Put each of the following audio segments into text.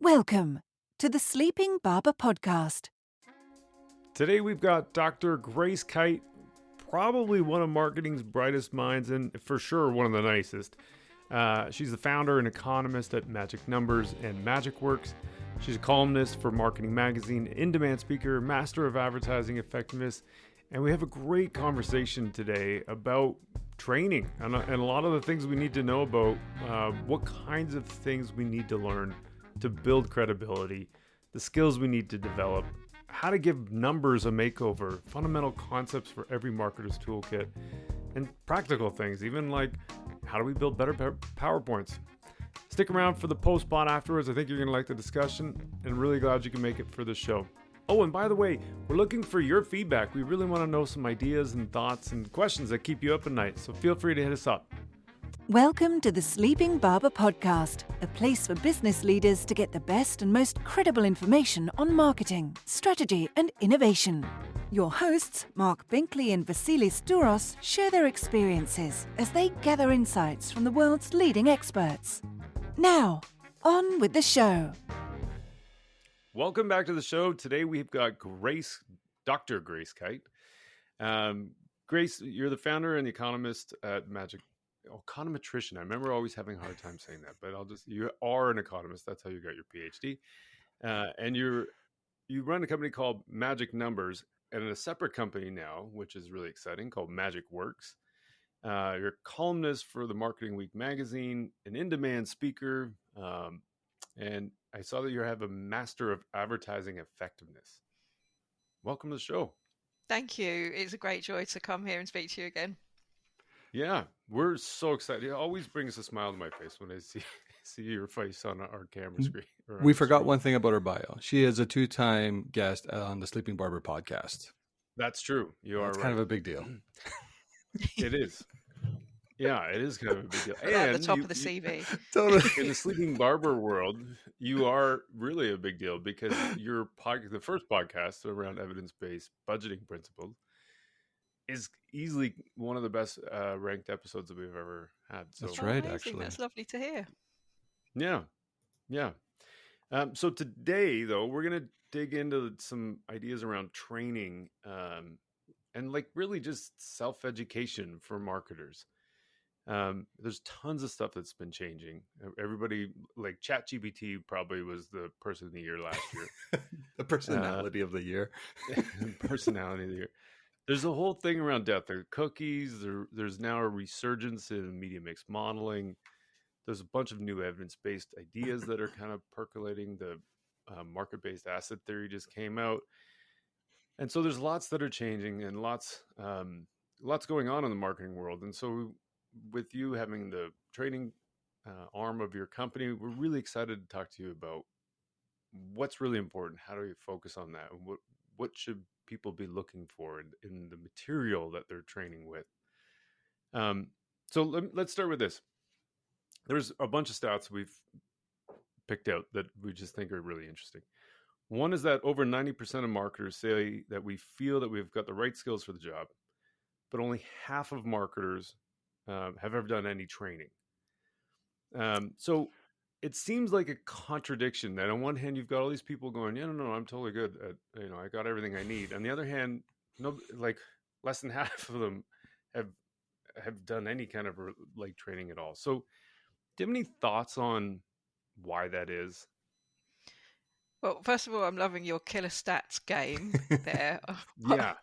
Welcome to the Sleeping Barber Podcast. Today we've got Dr. Grace Kite, probably one of marketing's brightest minds and for sure one of the nicest. She's the founder and economist at Magic Numbers and Magic Works. She's a columnist for Marketing Magazine, in-demand speaker, master of advertising effectiveness, and we have a great conversation today about training and a lot of the things we need to know about what kinds of things we need to learn to build credibility, the skills we need to develop, how to give numbers a makeover, fundamental concepts for every marketer's toolkit, and practical things, even like how do we build better PowerPoints. Stick around for the post-pod afterwards. I think you're going to like the discussion, and really glad you can make it for the show. Oh, and by the way, we're looking for your feedback. We really want to know some ideas and thoughts and questions that keep you up at night, so feel free to hit us up. Welcome to the Sleeping Barber Podcast, a place for business leaders to get the best and most credible information on marketing, strategy, and innovation. Your hosts, Marc Binkley and Vassilis share their experiences as they gather insights from the world's leading experts. Now, on with the show. Welcome back to the show. Today we've got Dr. Grace Kite. Grace, you're the founder and the economist at Magic. Econometrician. I remember always having a hard time saying that, but you are an economist. That's how you got your PhD. And you run a company called Magic Numbers and a separate company now, which is really exciting, called Magic Works. You're a columnist for the Marketing Week magazine, an in-demand speaker, and I saw that you have a master of advertising effectiveness. Welcome to the show. Thank you. It's a great joy to come here and speak to you again. Yeah, we're so excited. It always brings a smile to my face when I see your face on our camera screen. We forgot one thing about her bio. She is a 2-time guest on the Sleeping Barber podcast. That's true. That's kind of a big deal. It is. Yeah, it is kind of a big deal. And at the top of the CV. Totally. In the Sleeping Barber world, you are really a big deal because your the first podcast around evidence-based budgeting principles is easily one of the best ranked episodes that we've ever had. So, that's right, amazing. actually. That's lovely to hear. Yeah. So today, though, we're going to dig into some ideas around training and like really just self-education for marketers. There's tons of stuff that's been changing. Everybody, like ChatGPT probably was the person of the year last year. The personality of the year. Personality of the year. There's a whole thing around death. There are cookies. There's now a resurgence in media mix modeling. There's a bunch of new evidence-based ideas that are kind of percolating. The market-based asset theory just came out. And so there's lots that are changing and lots going on in the marketing world. And so with you having the training arm of your company, we're really excited to talk to you about what's really important. How do we focus on that? And what should people be looking for in the material that they're training with? So let's start with this. There's a bunch of stats we've picked out that we just think are really interesting. One is that over 90% of marketers say that we feel that we've got the right skills for the job, but only half of marketers have ever done any training. So it seems like a contradiction that on one hand, you've got all these people going, yeah, no, I'm totally good. I got everything I need. On the other hand, like less than half of them have done any kind of like training at all. So do you have any thoughts on why that is? Well, first of all, I'm loving your killer stats game there. Yeah.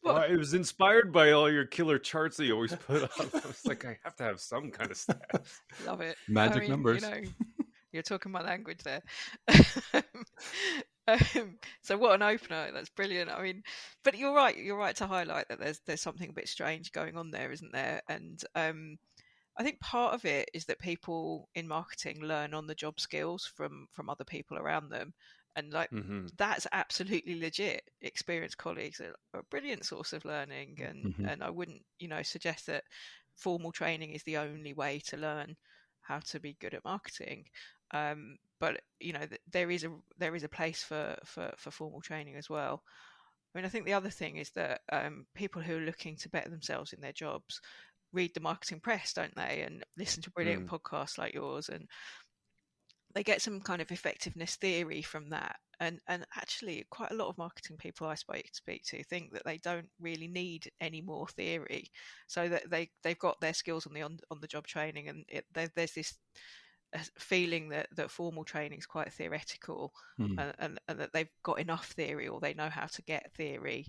Well, it was inspired by all your killer charts that you always put up. I was like, I have to have some kind of stats. Love it. Magic numbers. You're talking my language there. So what an opener. That's brilliant. I mean, but you're right to highlight that there's something a bit strange going on there, isn't there? And I think part of it is that people in marketing learn on the job skills from other people around them. And that's absolutely legit. Experienced colleagues are a brilliant source of learning. And I wouldn't, suggest that formal training is the only way to learn how to be good at marketing. But there is a place for formal training as well. I mean, I think the other thing is that people who are looking to better themselves in their jobs read the marketing press, don't they? And listen to brilliant podcasts like yours. And they get some kind of effectiveness theory from that. And actually, quite a lot of marketing people I speak to think that they don't really need any more theory, so that they've got their skills on the job training, and there's this feeling that formal training is quite theoretical, and that they've got enough theory, or they know how to get theory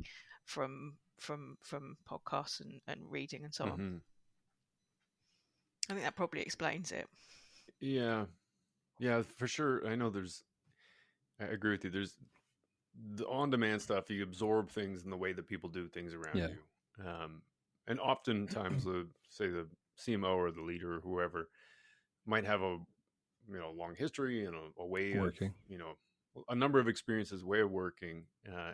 from podcasts and reading and so on. I think that probably explains it. Yeah, for sure. I know I agree with you. There's the on-demand stuff. You absorb things in the way that people do things around you. And oftentimes the CMO or the leader or whoever might have a long history and a way working. Of, a number of experiences, way of working,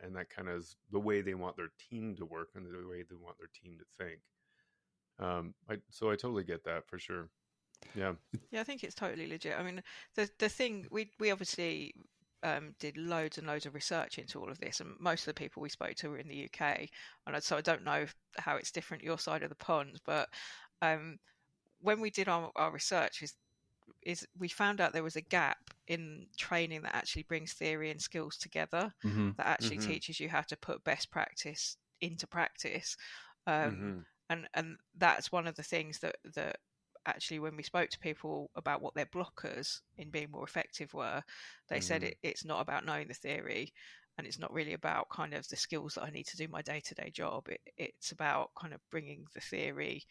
and that kind of is the way they want their team to work and the way they want their team to think. So I totally get that for sure. Yeah, I think it's totally legit. I mean, the thing we obviously did loads and loads of research into all of this, and most of the people we spoke to were in the UK, and so I don't know how it's different your side of the pond, but when we did our research is we found out there was a gap in training that actually brings theory and skills together, that actually teaches you how to put best practice into practice, and that's one of the things that actually, when we spoke to people about what their blockers in being more effective were, they said it's not about knowing the theory, and it's not really about kind of the skills that I need to do my day-to-day job. It's about kind of bringing the theory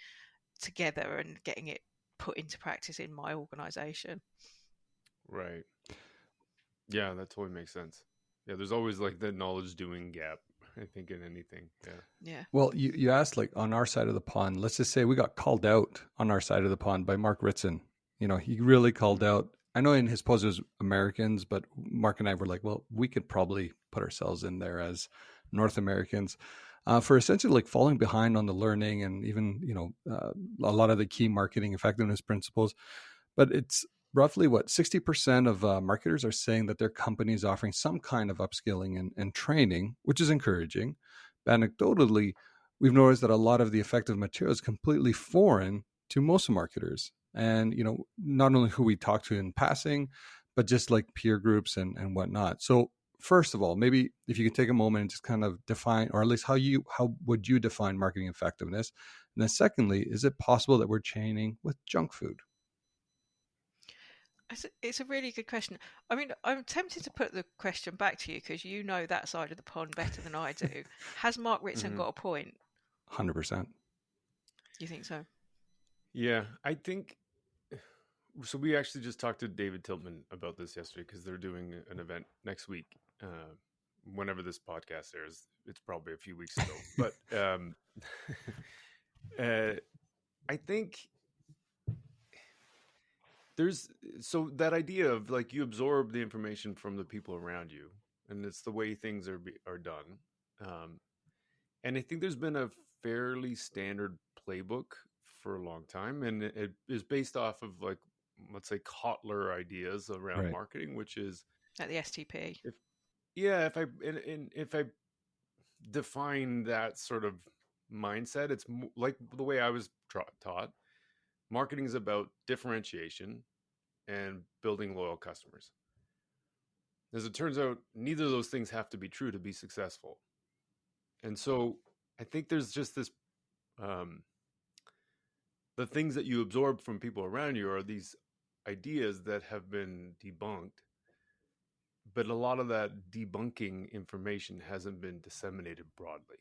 together and getting it put into practice in my organization. Right. Yeah, that totally makes sense. Yeah, there's always like the knowledge doing gap, I think, in anything. Yeah. Well, you asked, like, on our side of the pond, let's just say we got called out on our side of the pond by Marc Ritson. He really called out. I know in his post it was Americans, but Mark and I were like, well, we could probably put ourselves in there as North Americans for essentially like falling behind on the learning and even, a lot of the key marketing effectiveness principles. But it's roughly 60% of marketers are saying that their company is offering some kind of upskilling and training, which is encouraging. But anecdotally, we've noticed that a lot of the effective material is completely foreign to most marketers. And, not only who we talk to in passing, but just like peer groups and whatnot. So first of all, maybe if you could take a moment and just kind of define, or at least how would you define marketing effectiveness? And then secondly, is it possible that we're training with junk food? It's a really good question. I mean, I'm tempted to put the question back to you because you know that side of the pond better than I do. Has Marc Ritson got a point? 100%. You think so? Yeah, I think so. We actually just talked to David Tiltman about this yesterday because they're doing an event next week. Whenever this podcast airs, it's probably a few weeks ago. But I think there's that idea of like you absorb the information from the people around you, and it's the way things are done. And I think there's been a fairly standard playbook for a long time, and it is based off of, like, let's say, Kotler ideas around marketing, which is at the STP. If I define that sort of mindset, it's like the way I was taught. Marketing is about differentiation and building loyal customers. As it turns out, neither of those things have to be true to be successful. And so I think there's just this, the things that you absorb from people around you are these ideas that have been debunked, but a lot of that debunking information hasn't been disseminated broadly.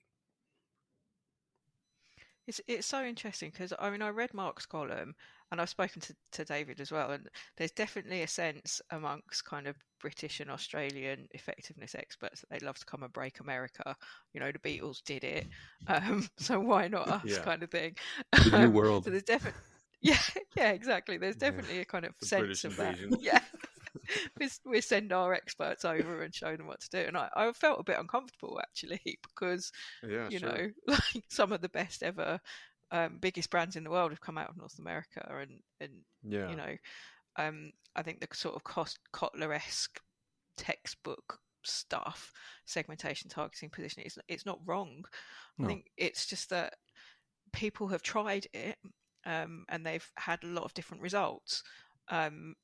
It's so interesting because, I mean, I read Mark's column and I've spoken to David as well, and there's definitely a sense amongst kind of British and Australian effectiveness experts that they'd love to come and break America. The Beatles did it, so why not us, kind of thing. The new world. So there's definitely, exactly. There's definitely a kind of sense British of invasion. that. Yeah. We send our experts over and show them what to do, and I felt a bit uncomfortable actually because know, like, some of the best ever biggest brands in the world have come out of North America, and I think the sort of Kotler-esque textbook stuff, segmentation, targeting, positioning, it's not wrong. No. I think it's just that people have tried it and they've had a lot of different results, and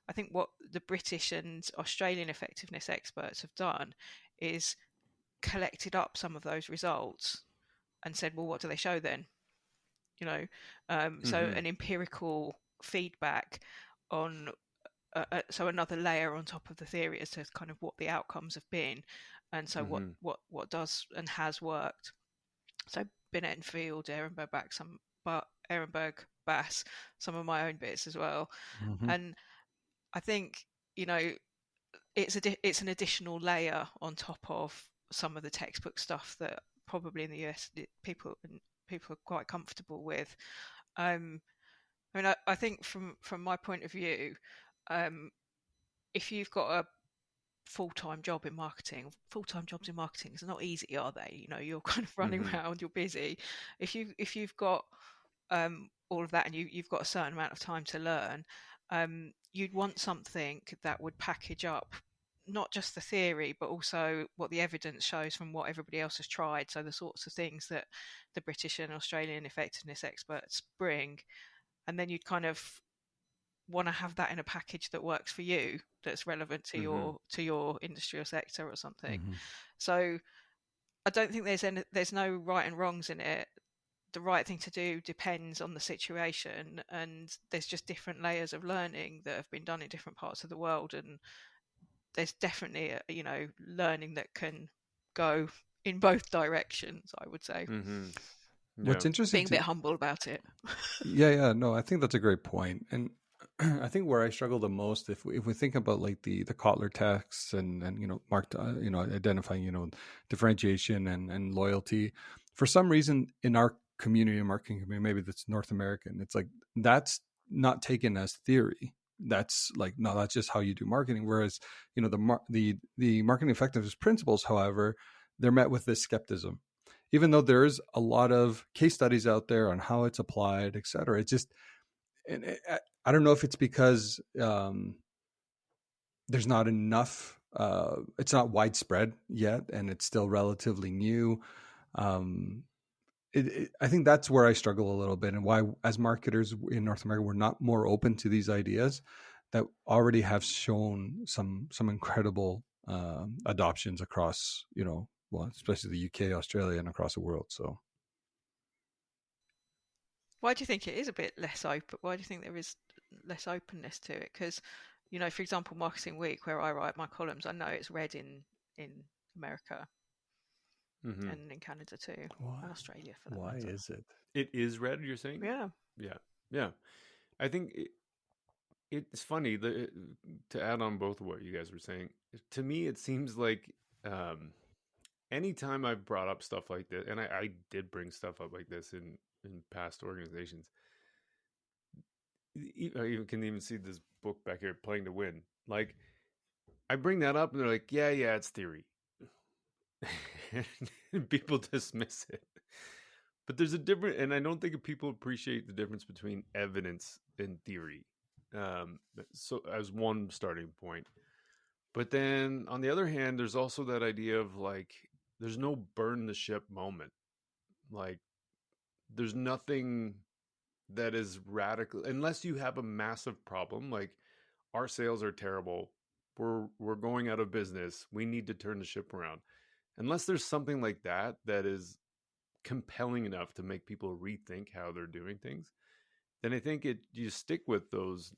I think what the British and Australian effectiveness experts have done is collected up some of those results and said, well, what do they show then? So an empirical feedback on so another layer on top of the theory as to kind of what the outcomes have been, and so what does and has worked. So Binet and Field, Ehrenberg, Bass, some of my own bits as well. And I think it's an additional layer on top of some of the textbook stuff that probably in the US people are quite comfortable with. I think from my point of view, if you've got a full-time job in marketing, full-time jobs in marketing is not easy, are they? You're kind of running around, you're busy. If you've got all of that and you've got a certain amount of time to learn, you'd want something that would package up not just the theory, but also what the evidence shows from what everybody else has tried. So the sorts of things that the British and Australian effectiveness experts bring, and then you'd kind of want to have that in a package that works for you, that's relevant to your industry or sector or something. So I don't think there's no right and wrongs in it. The right thing to do depends on the situation, and there's just different layers of learning that have been done in different parts of the world, and there's definitely learning that can go in both directions, I would say. What's interesting, being a bit humble about it. No, I think that's a great point. And I think where I struggle the most, if we think about like the Kotler texts and Marc, identifying differentiation and loyalty, for some reason in our community, marketing community, maybe that's North American, it's like that's not taken as theory. That's like, no, that's just how you do marketing. Whereas the marketing effectiveness principles, however, they're met with this skepticism, even though there's a lot of case studies out there on how it's applied, et cetera. It's just, I don't know if it's because there's not enough, it's not widespread yet, and it's still relatively new. I think that's where I struggle a little bit, and why, as marketers in North America, we're not more open to these ideas that already have shown some incredible adoptions across, especially the UK, Australia, and across the world. So, why do you think it is a bit less open? Why do you think there is less openness to it? Because, for example, Marketing Week, where I write my columns, I know it's read in America. And in Canada too, and Australia for that matter. Why is it? It is red, you're saying? Yeah. I think it's funny to add on both of what you guys were saying. To me, it seems like anytime I've brought up stuff like this, and I did bring stuff up like this in past organizations. You can even see this book back here, Playing to Win. Like, I bring that up, and they're like, "Yeah, it's theory." People dismiss it, but there's a different, and I don't think people appreciate the difference between evidence and theory. So as one starting point, but then on the other hand, there's also that idea of like, there's no burn the ship moment. Like, there's nothing that is radical unless you have a massive problem. Like, our sales are terrible. We're going out of business. We need to turn the ship around. Unless there's something like that is compelling enough to make people rethink how they're doing things, then I think you stick with those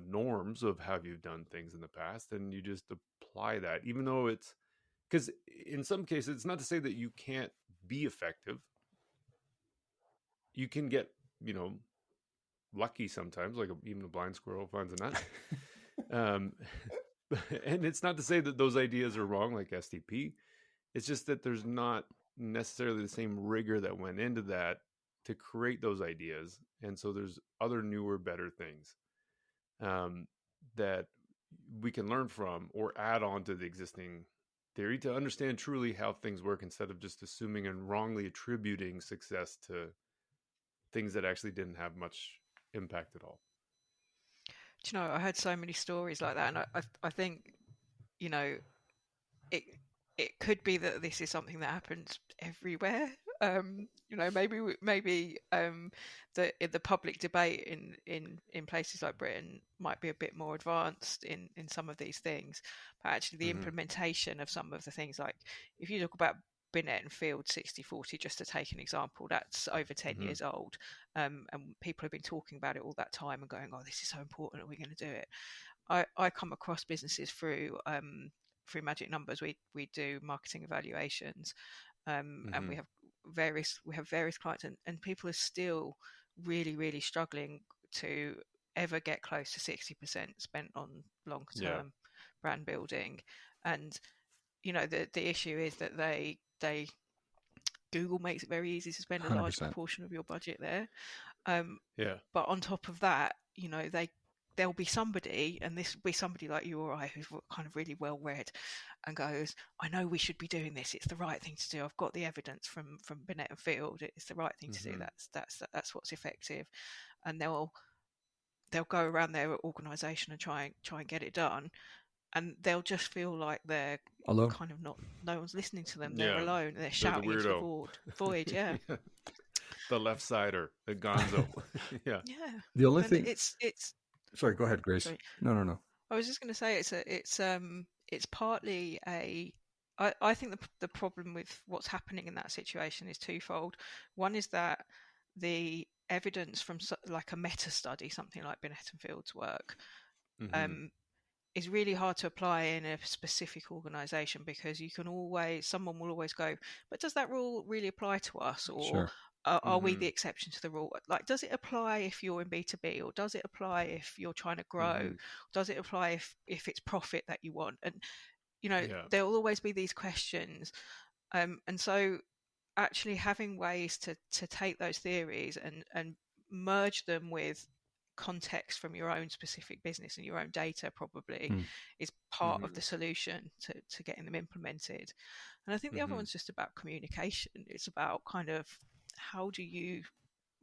norms of how you've done things in the past, and you just apply that, even though it's, because in some cases, it's not to say that you can't be effective. You can get, lucky sometimes, like even a blind squirrel finds a nut. And it's not to say that those ideas are wrong, like STP. It's just that there's not necessarily the same rigor that went into that to create those ideas. And so there's other newer, better things that we can learn from or add on to the existing theory to understand truly how things work, instead of just assuming and wrongly attributing success to things that actually didn't have much impact at all. Do you know, I heard so many stories like that, and I think, it could be that this is something that happens everywhere. maybe the public debate in places like Britain might be a bit more advanced in some of these things, but actually the implementation of some of the things, like if you talk about Binet and Field 60/40, just to take an example, that's over 10 years old, and people have been talking about it all that time and going, oh, this is so important, are we going to do it? I come across businesses through Magic Numbers. We do marketing evaluations, and we have various clients, and people are still really, really struggling to ever get close to 60% spent on long-term brand building. And the issue is that they Google makes it very easy to spend a 100%. large proportion of your budget there. Yeah. But on top of that, there'll be somebody, and this will be somebody like you or I, who's kind of really well read and goes, I know we should be doing this. It's the right thing to do. I've got the evidence from Binet and Field. It's the right thing to do. That's what's effective. And they'll go around their organisation and try and get it done. And they'll just feel like they're alone. Kind of no one's listening to them. They're alone. They're shouting into the void. Yeah. The left sider, the gonzo. Yeah. The only thing it's. Sorry, go ahead, Grace. Sorry. No. I was just going to say it's partly I think the problem with what's happening in that situation is twofold. One is that the evidence from like a meta study, something like Binet and Field's work, is really hard to apply in a specific organisation, because someone will always go, but does that rule really apply to us? Or Sure. Are we the exception to the rule? Like, does it apply if you're in B2B, or does it apply if you're trying to grow? Does it apply if it's profit that you want? And there will always be these questions, and so actually having ways to take those theories and merge them with context from your own specific business and your own data probably is part of the solution to getting them implemented. And I think the other one's just about communication. It's about kind of, how do you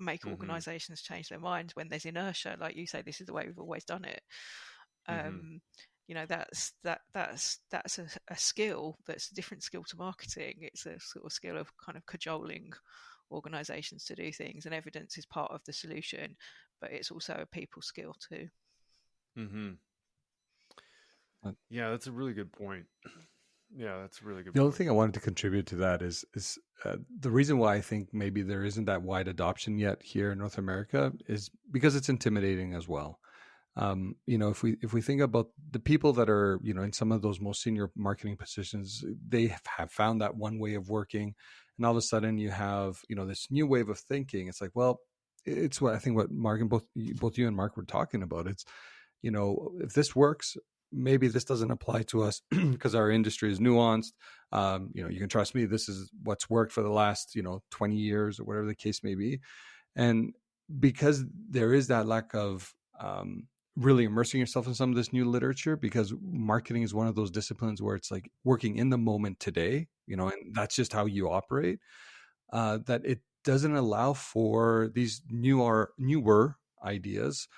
make organizations change their minds when there's inertia? Like you say, this is the way we've always done it. That's a skill that's a different skill to marketing. It's a sort of skill of kind of cajoling organizations to do things, and evidence is part of the solution, but it's also a people skill too. Yeah, that's a really good point. Yeah, that's a really good The point. only thing I wanted to contribute to that is the reason why I think maybe there isn't that wide adoption yet here in North America is because it's intimidating as well. If we think about the people that are, in some of those most senior marketing positions, they have found that one way of working, and all of a sudden you have, this new wave of thinking. It's like, well, it's what I think what Marc and both you and Marc were talking about. It's, if this works, maybe this doesn't apply to us because our industry is nuanced. You can trust me. This is what's worked for the last, 20 years or whatever the case may be. And because there is that lack of really immersing yourself in some of this new literature, because marketing is one of those disciplines where it's like working in the moment today, and that's just how you operate, that it doesn't allow for these newer ideas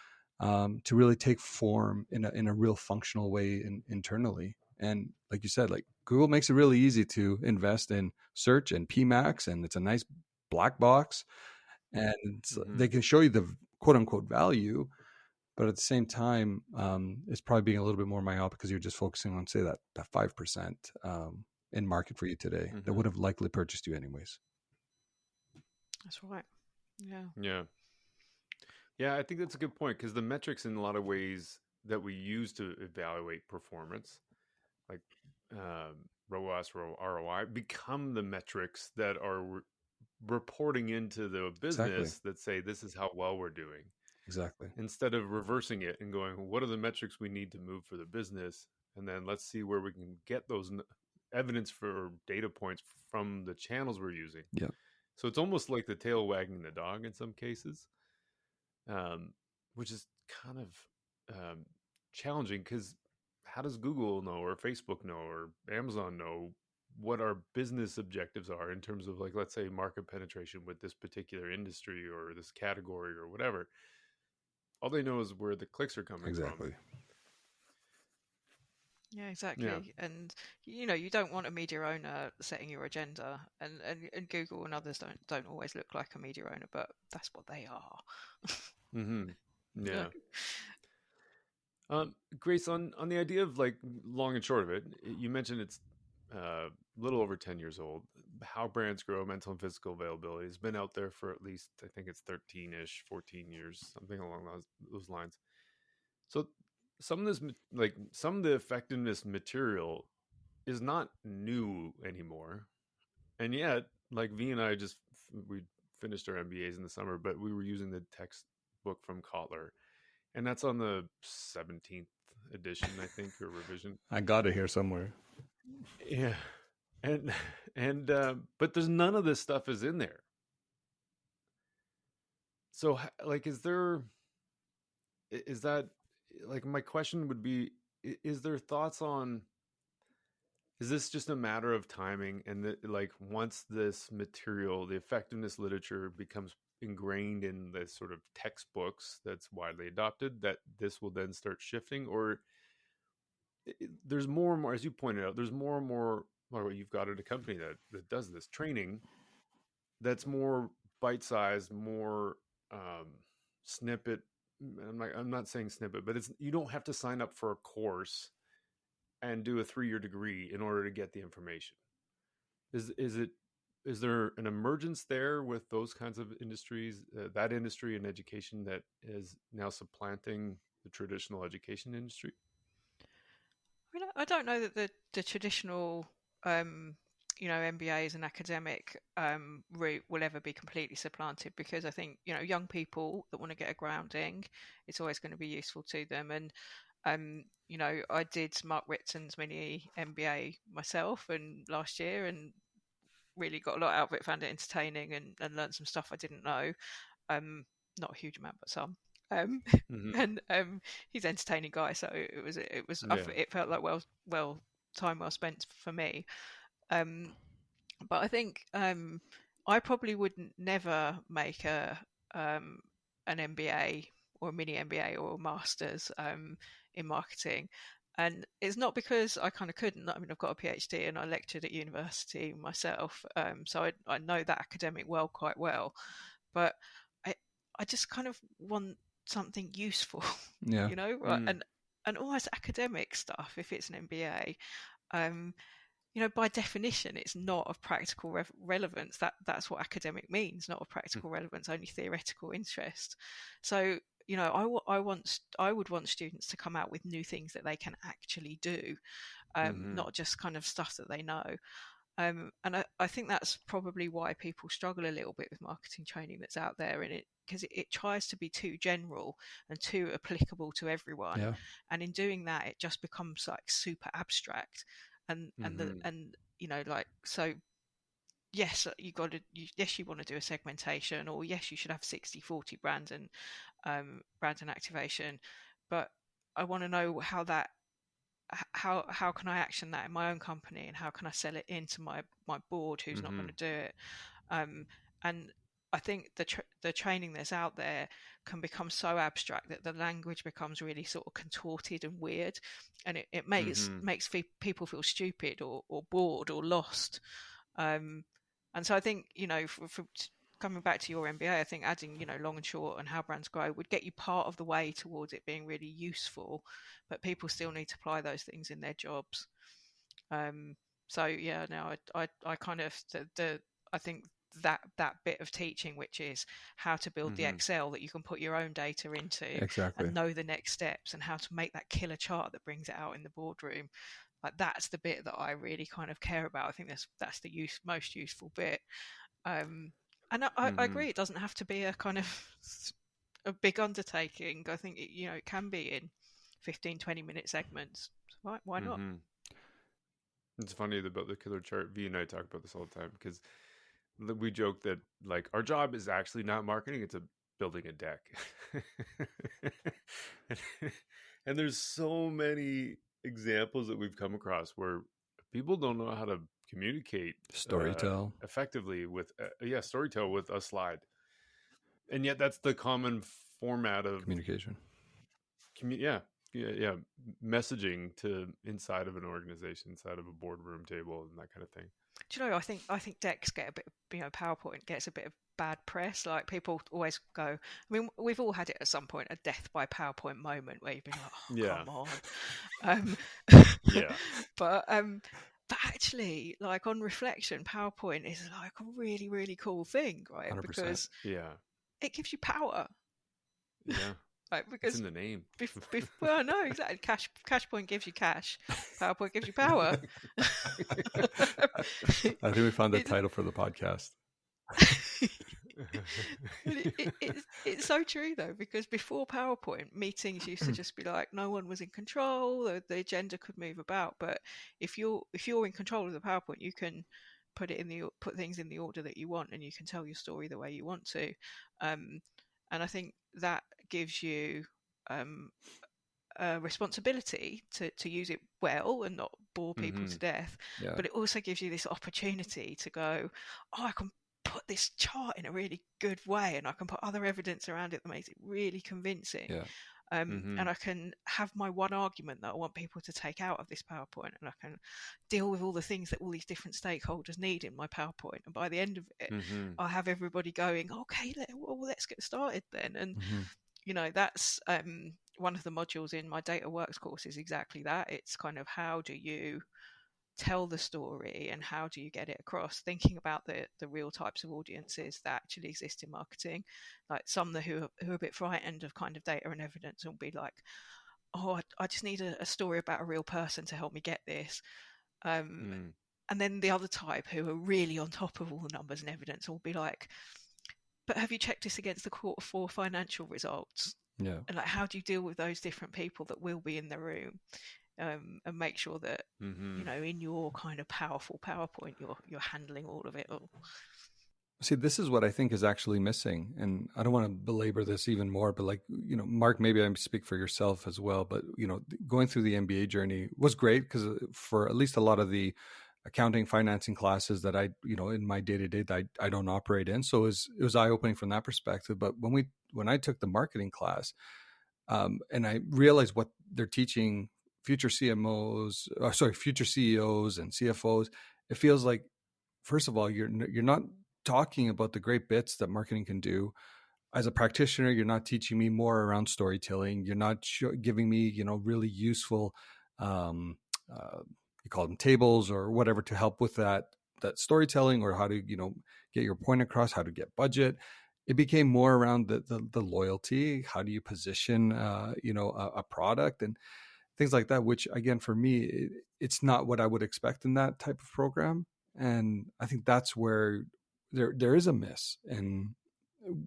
to really take form in a real functional way internally. And like you said, like Google makes it really easy to invest in search and PMAX, and it's a nice black box, and they can show you the quote unquote value, but at the same time, it's probably being a little bit more myopic because you're just focusing on, say, that 5% in market for you today that would have likely purchased you anyways. That's right. Yeah, I think that's a good point, because the metrics in a lot of ways that we use to evaluate performance, like ROAS or ROI, become the metrics that are reporting into the business that say this is how well we're doing. Exactly. Instead of reversing it and going, what are the metrics we need to move for the business? And then let's see where we can get those evidence for data points from the channels we're using. Yeah. So it's almost like the tail wagging the dog in some cases, which is kind of challenging, because how does Google know, or Facebook know, or Amazon know what our business objectives are in terms of, like, let's say, market penetration with this particular industry or this category or whatever? All they know is where the clicks are coming from. Yeah, exactly. And you don't want a media owner setting your agenda, and Google and others don't always look like a media owner, but that's what they are. Yeah. Grace, on the idea of like long and short of it, you mentioned it's a little over 10 years old. How brands grow mental and physical availability has been out there for at least, I think it's 13-ish, 14 years, something along those lines. So some of this, like some of the effectiveness material is not new anymore. And yet, like V and I we finished our MBAs in the summer, but we were using the textbook from Kotler, and that's on the 17th edition, I think, or revision. I got it here somewhere. Yeah. And but there's none of this stuff is in there. So like, is that, like, my question would be, is there thoughts on, is this just a matter of timing, and that, like, once this material, the effectiveness literature, becomes ingrained in the sort of textbooks that's widely adopted, that this will then start shifting? Or there's more and more, as you pointed out, there's more and more, well, you've got a company that does this training that's more bite-sized, more snippet. I'm not saying snippet, but you don't have to sign up for a course and do a 3-year degree in order to get the information. Is there an emergence there with those kinds of industries, that industry in education, that is now supplanting the traditional education industry? I mean, I don't know that the traditional MBA as an academic route will ever be completely supplanted, because I think young people that want to get a grounding, it's always going to be useful to them. And I did Marc Ritzen's mini MBA myself and last year, and really got a lot out of it, found it entertaining, and learned some stuff I didn't know. Not a huge amount, but some. And he's an entertaining guy, so it felt like time well spent for me. But I think I probably would never make an MBA or a mini MBA or a master's in marketing. And it's not because I kind of couldn't. I mean, I've got a PhD and I lectured at university myself, so I know that academic world quite well. But I just kind of want something useful, Yeah. And almost academic stuff. If it's an MBA, by definition, it's not of practical relevance. That's what academic means, not of practical relevance, only theoretical interest. So, I would want students to come out with new things that they can actually do, not just kind of stuff that they know. And I think that's probably why people struggle a little bit with marketing training that's out there, because it tries to be too general and too applicable to everyone. Yeah. And in doing that, it just becomes like super abstract. And so yes, you want to do a segmentation, or yes, you should have 60-40 brand and activation, but I want to know how can I action that in my own company, and how can I sell it into my board who's not going to do it. And I think the training that's out there can become so abstract that the language becomes really sort of contorted and weird, and it makes people feel stupid or bored or lost. And so I think, for coming back to your MBA, I think adding, long and short and how brands grow would get you part of the way towards it being really useful, but people still need to apply those things in their jobs. So yeah, no, I kind of I think that bit of teaching, which is how to build the Excel that you can put your own data into, exactly, and know the next steps, and how to make that killer chart that brings it out in the boardroom. Like, that's the bit that I really kind of care about. I think that's the most useful bit. And I agree, it doesn't have to be a kind of a big undertaking. I think it can be in 15-20 minute segments. Why not? It's funny about the killer chart. V and I talk about this all the time, because we joke that, like, our job is actually not marketing, it's building a deck. And there's so many examples that we've come across where people don't know how to communicate storytell effectively with storytell with a slide, and yet that's the common format of communication. messaging to inside of an organization, inside of a boardroom table, and that kind of thing. Do you know? I think decks get a bit, PowerPoint gets a bit of bad press. Like people always go. I mean, we've all had it at some point, a death by PowerPoint moment where you've been like, oh, come on. Yeah. But actually, like on reflection, PowerPoint is like a really, really cool thing, right? 100%. Because Yeah. it gives you power. Yeah. Right, because it's in the name. Well, no, exactly. Cash point gives you cash. PowerPoint gives you power. I think we found the title for the podcast. It's so true though, because before PowerPoint, meetings used to just be like no one was in control, the agenda could move about. But if you're in control of the PowerPoint, you can put things in the order that you want, and you can tell your story the way you want to. And I think that gives you a responsibility to use it well and not bore people to death. Yeah. But it also gives you this opportunity to go, oh, I can put this chart in a really good way, and I can put other evidence around it that makes it really convincing. Yeah. And I can have my one argument that I want people to take out of this PowerPoint, and I can deal with all the things that all these different stakeholders need in my PowerPoint. And by the end of it, I'll have everybody going, okay, let's get started then. And you know, that's one of the modules in my Data Works course is exactly that. It's kind of how do you tell the story and how do you get it across, thinking about the real types of audiences that actually exist in marketing. Like some who are a bit frightened of kind of data and evidence will be like, oh, I just need a story about a real person to help me get this. And then the other type who are really on top of all the numbers and evidence will be like, but have you checked this against the Q4 financial results? Yeah. And like, how do you deal with those different people that will be in the room? And make sure that you know, in your kind of powerful PowerPoint, you're handling all of it all. See, this is what I think is actually missing, and I don't want to belabor this even more, but like, you know, Mark, maybe I speak for yourself as well, but you know, going through the MBA journey was great because for at least a lot of the accounting, financing classes that I, you know, in my day-to-day that I don't operate in, so it was eye-opening from that perspective. But when I took the marketing class, and I realized what they're teaching future CEOs and CFOs, it feels like, first of all, you're not talking about the great bits that marketing can do. As a practitioner, you're not teaching me more around storytelling. You're not giving me, you know, really useful, you call them tables or whatever, to help with that storytelling, or how to, you know, get your point across, how to get budget. It became more around the loyalty. How do you position, you know, a product and things like that, which again, for me, it's not what I would expect in that type of program. And I think that's where there is a miss, and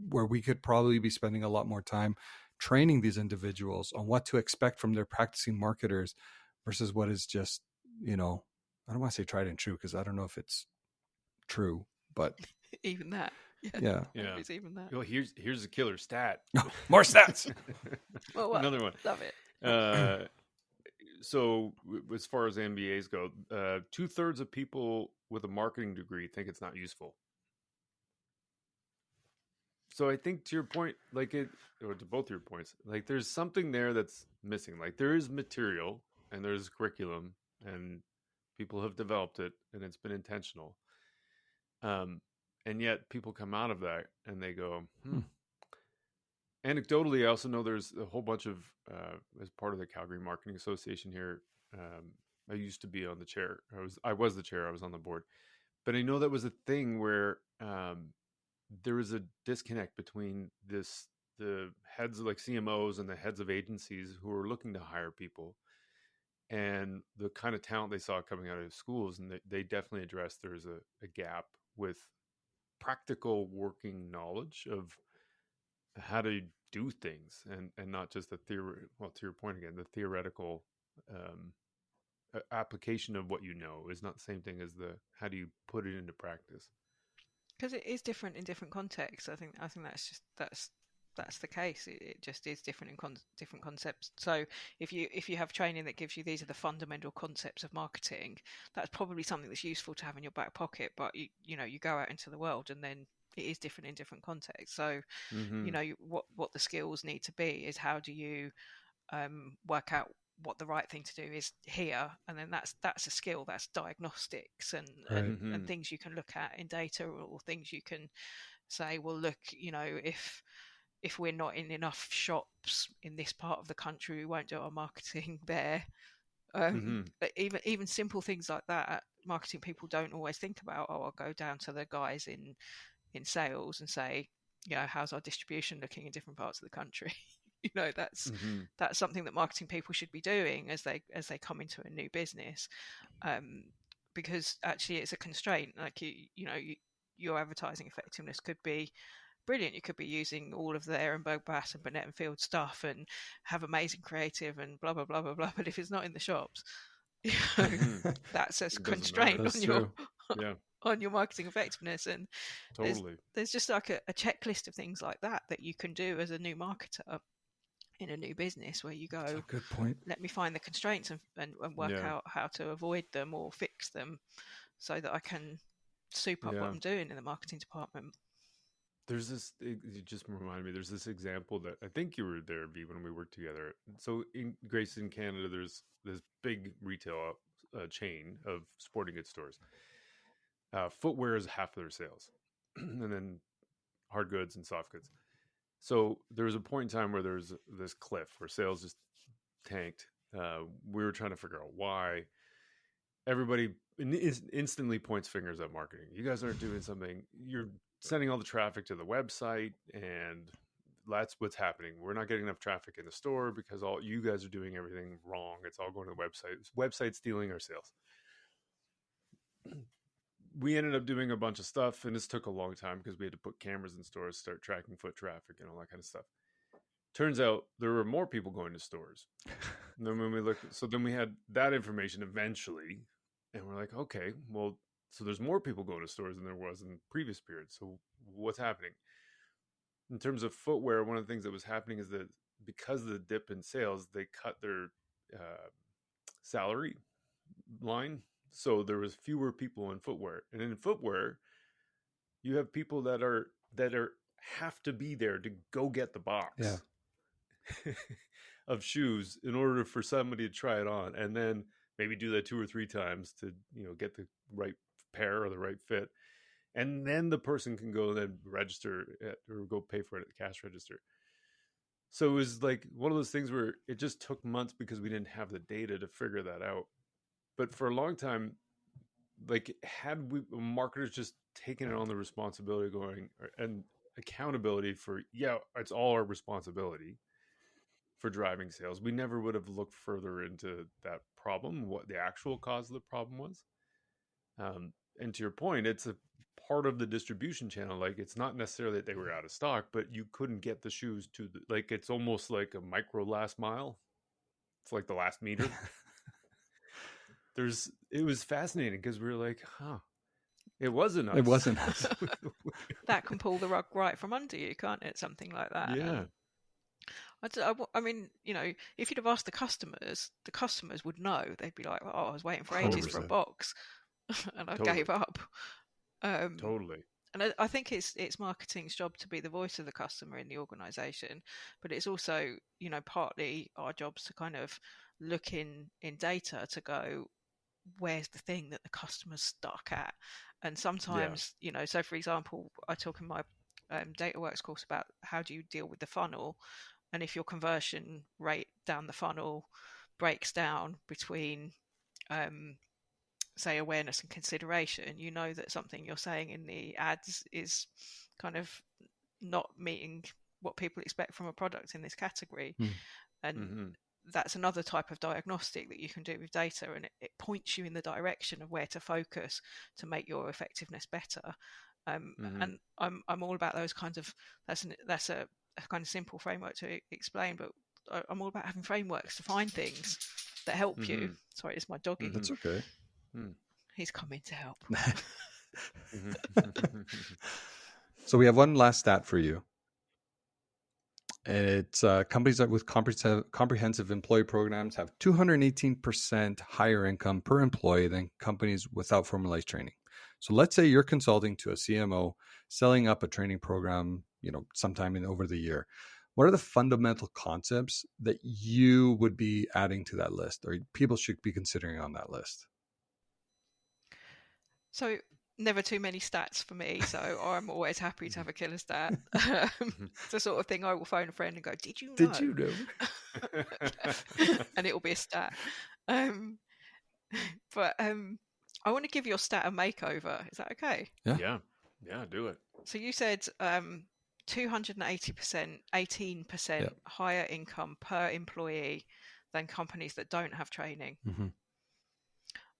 where we could probably be spending a lot more time training these individuals on what to expect from their practicing marketers versus what is just, you know, I don't want to say tried and true, because I don't know if it's true, but even that. Yeah. It's even that. Well, here's a killer stat. More stats. Well, Another one. Love it. So as far as MBAs go, 2/3 of people with a marketing degree think it's not useful. So I think to your point, or to both your points, like there's something there that's missing. Like there is material and there's curriculum and people have developed it and it's been intentional. And yet people come out of that and they go, Anecdotally, I also know there's a whole bunch of, as part of the Calgary Marketing Association here, I used to be on the chair. I was the chair. I was on the board. But I know that was a thing where there was a disconnect between the heads of like CMOs and the heads of agencies who were looking to hire people and the kind of talent they saw coming out of schools. And they definitely addressed there's a gap with practical working knowledge of how to do things and not just the theory. Well, to your point again, the theoretical application of what you know is not the same thing as the how do you put it into practice. Because it is different in different contexts. I think that's the case. It just is different in different concepts. So if you have training that gives you these are the fundamental concepts of marketing, that's probably something that's useful to have in your back pocket. But you go out into the world and then it is different in different contexts. So you know what the skills need to be is how do you work out what the right thing to do is here, and then that's a skill, that's diagnostics and and things you can look at in data, or things you can say, well, look, if we're not in enough shops in this part of the country, we won't do our marketing there. But even simple things like that, marketing people don't always think about. I'll go down to the guys in sales and say, how's our distribution looking in different parts of the country? That's something that marketing people should be doing as they come into a new business, because actually it's a constraint. Like your advertising effectiveness could be brilliant. You could be using all of the Ehrenberg Bass and Burnett and Field stuff and have amazing creative and blah blah blah blah blah. But if it's not in the shops, that's a constraint on your marketing effectiveness. And there's just like a checklist of things like that you can do as a new marketer in a new business, where you go, that's a good point. Let me find the constraints and work out how to avoid them or fix them, so that I can soup up what I'm doing in the marketing department. There's this, you just reminded me, there's this example that I think you were there, V, when we worked together. So in Canada, there's this big retail chain of sporting goods stores. Footwear is half of their sales, and then hard goods and soft goods. So there was a point in time where there was this cliff where sales just tanked. We were trying to figure out why. Everybody instantly points fingers at marketing. You guys aren't doing something. You're sending all the traffic to the website, and that's what's happening. We're not getting enough traffic in the store because all you guys are doing everything wrong. It's all going to the website. Website stealing our sales. We ended up doing a bunch of stuff, and this took a long time because we had to put cameras in stores, start tracking foot traffic and all that kind of stuff. Turns out there were more people going to stores. And then when we looked, so then we had that information eventually, and we're like, okay, well, so there's more people going to stores than there was in previous periods. So what's happening? In terms of footwear, one of the things that was happening is that because of the dip in sales, they cut their salary line. So there was fewer people in footwear. And in footwear, you have people that have to be there to go get the box of shoes in order for somebody to try it on, and then maybe do that 2 or 3 times to get the right pair or the right fit, and then the person can go and then register or go pay for it at the cash register. So it was like one of those things where it just took months because we didn't have the data to figure that out. But for a long time, like, had we marketers just taken it on the responsibility and accountability for, it's all our responsibility for driving sales, we never would have looked further into that problem, what the actual cause of the problem was. And to your point, it's a part of the distribution channel. Like, it's not necessarily that they were out of stock, but you couldn't get the shoes to it's almost like a micro last mile. It's like the last meter. It was fascinating because we were like, it wasn't us. It wasn't us. That can pull the rug right from under you, can't it? Something like that. Yeah. I mean, if you'd have asked the customers would know. They'd be like, I was waiting for ages 100%. For a box and I gave up. Totally. And I think it's marketing's job to be the voice of the customer in the organisation, but it's also, partly our jobs to kind of look in data to go, where's the thing that the customer's stuck at? And sometimes, so for example, I talk in my DataWorks course about how do you deal with the funnel, and if your conversion rate down the funnel breaks down between say awareness and consideration, that something you're saying in the ads is kind of not meeting what people expect from a product in this category. And that's another type of diagnostic that you can do with data, and it points you in the direction of where to focus to make your effectiveness better. And I'm all about those kinds of, that's a kind of simple framework to explain, but I'm all about having frameworks to find things that help you. Sorry, it's my doggy. That's okay. He's coming to help. So we have one last stat for you. It's companies that with comprehensive employee programs have 218% higher income per employee than companies without formalized training. So let's say you're consulting to a CMO, selling up a training program, sometime over the year. what are the fundamental concepts that you would be adding to that list, or people should be considering on that list? So never too many stats for me. So I'm always happy to have a killer stat. It's the sort of thing I will phone a friend and go, "Did you know?" Did you know? And it will be a stat. But I want to give your stat a makeover. Is that okay? Yeah, do it. So you said 280%, 18% higher income per employee than companies that don't have training.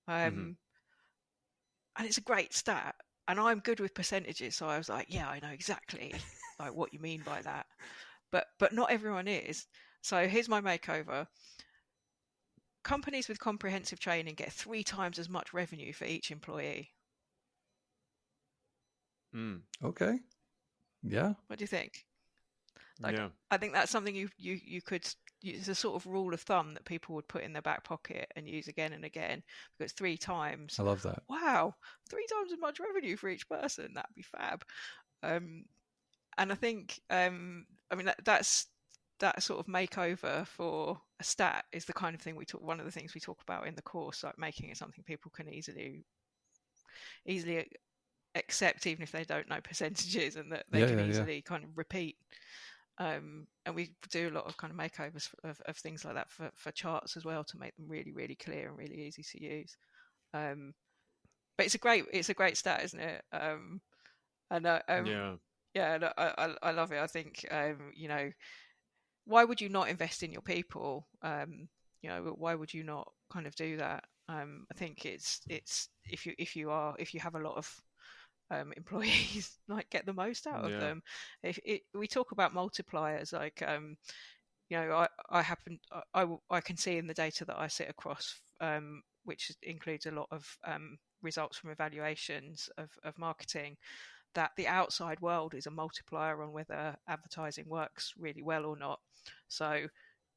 And it's a great stat. And I'm good with percentages, so I was like, yeah, I know exactly like what you mean by that. But not everyone is. So here's my makeover. Companies with comprehensive training get 3 times as much revenue for each employee. Okay. Yeah. What do you think? I think that's something you could. It's a sort of rule of thumb that people would put in their back pocket and use again and again, because 3 times. I love that. Wow, 3 times as much revenue for each person. That'd be fab. And I think, I mean, that's that sort of makeover for a stat is the kind of thing one of the things we talk about in the course, like making it something people can easily accept, even if they don't know percentages, and that they can easily kind of repeat. And we do a lot of kind of makeovers of things like that for charts as well, to make them really, really clear and really easy to use. But it's a great stat, isn't it? And I love it. I think why would you not invest in your people? Why would you not kind of do that? I think it's if you have a lot of employees, like, get the most out of them. We talk about multipliers, like I can see in the data that I sit across, which includes a lot of results from evaluations of marketing, that the outside world is a multiplier on whether advertising works really well or not. So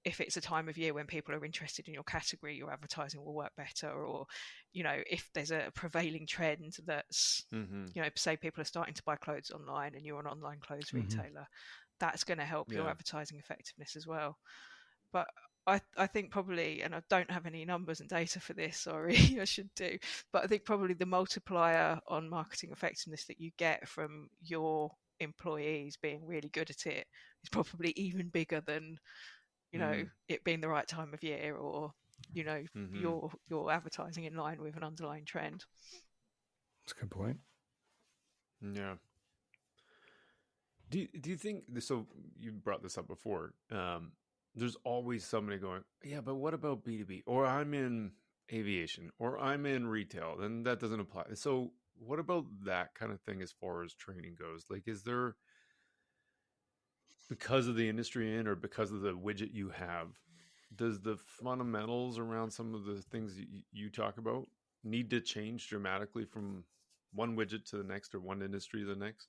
if it's a time of year when people are interested in your category, your advertising will work better. Or, if there's a prevailing trend that's, say people are starting to buy clothes online and you're an online clothes retailer, that's going to help your advertising effectiveness as well. But I think probably, and I don't have any numbers and data for this, sorry, I should do, but I think probably the multiplier on marketing effectiveness that you get from your employees being really good at it is probably even bigger than, it being the right time of year, or, your advertising in line with an underlying trend. That's a good point. Yeah. Do you think, so you brought this up before, there's always somebody going, yeah, but what about B2B? Or I'm in aviation, or I'm in retail, then that doesn't apply. So what about that kind of thing as far as training goes? Like, is there, because of the industry in, or because of the widget you have, does the fundamentals around some of the things you talk about need to change dramatically from one widget to the next, or one industry to the next?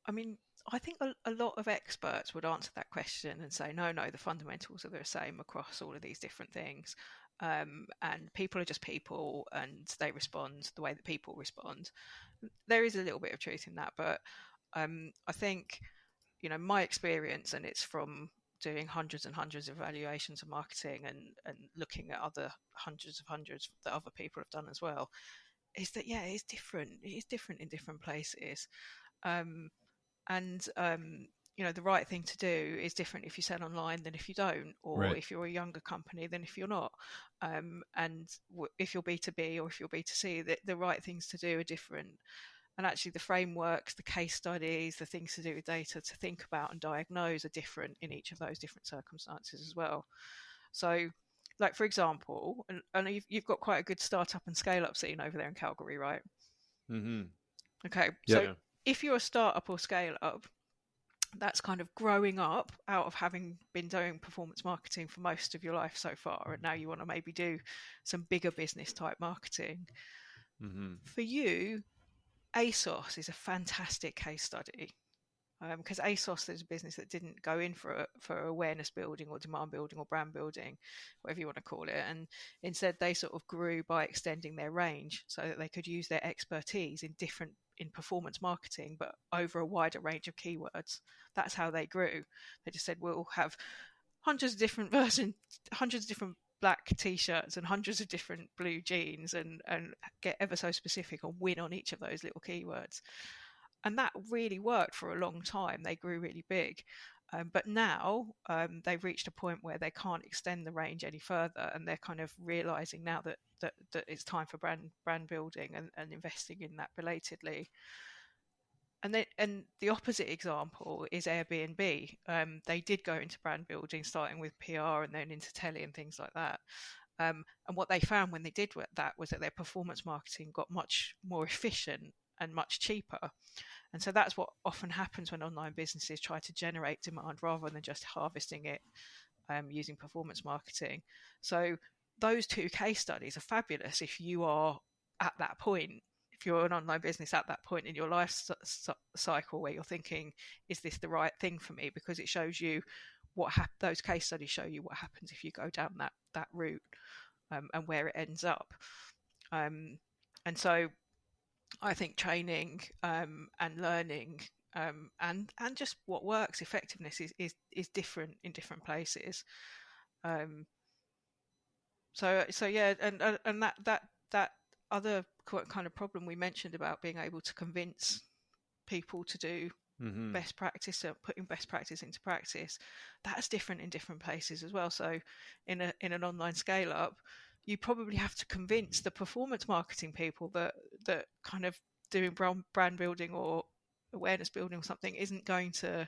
I mean, I think a lot of experts would answer that question and say, no, the fundamentals are the same across all of these different things. And people are just people, and they respond the way that people respond. There is a little bit of truth in that, but I think, my experience, and it's from doing hundreds and hundreds of evaluations of marketing and looking at other hundreds that other people have done as well, is that, it's different. It is different in different places. The right thing to do is different if you sell online than if you don't, or if you're a younger company than if you're not. And if you're B2B or if you're B2C, the right things to do are different. And actually the frameworks, the case studies, the things to do with data to think about and diagnose are different in each of those different circumstances as well. So, like, for example, and you've got quite a good startup and scale up scene over there in Calgary, right? Okay. So if you're a startup or scale up, that's kind of growing up out of having been doing performance marketing for most of your life so far, and now you want to maybe do some bigger business type marketing. For you, ASOS is a fantastic case study, because ASOS is a business that didn't go in for awareness building or demand building or brand building, whatever you want to call it, and instead they sort of grew by extending their range so that they could use their expertise in different in performance marketing, but over a wider range of keywords. That's how they grew. They just said, we'll have hundreds of different versions, hundreds of different black t-shirts and hundreds of different blue jeans, and get ever so specific and win on each of those little keywords. And that really worked for a long time. They grew really big. But now they've reached a point where they can't extend the range any further, and they're kind of realizing now that it's time for brand building and investing in that belatedly. And the opposite example is Airbnb. They did go into brand building, starting with PR and then into telly and things like that. And what they found when they did that was that their performance marketing got much more efficient and much cheaper. And so that's what often happens when online businesses try to generate demand rather than just harvesting it using performance marketing. So those two case studies are fabulous if you are at that point, if you're an online business at that point in your life cycle where you're thinking, is this the right thing for me? Because it shows you those case studies show you what happens if you go down that route and where it ends up. And so I think training and learning and just what works, effectiveness is different in different places. So yeah, and that other kind of problem we mentioned about being able to convince people to do best practice, putting best practice into practice, that's different in different places as well. So in an online scale up, you probably have to convince the performance marketing people that kind of doing brand building or awareness building or something isn't going to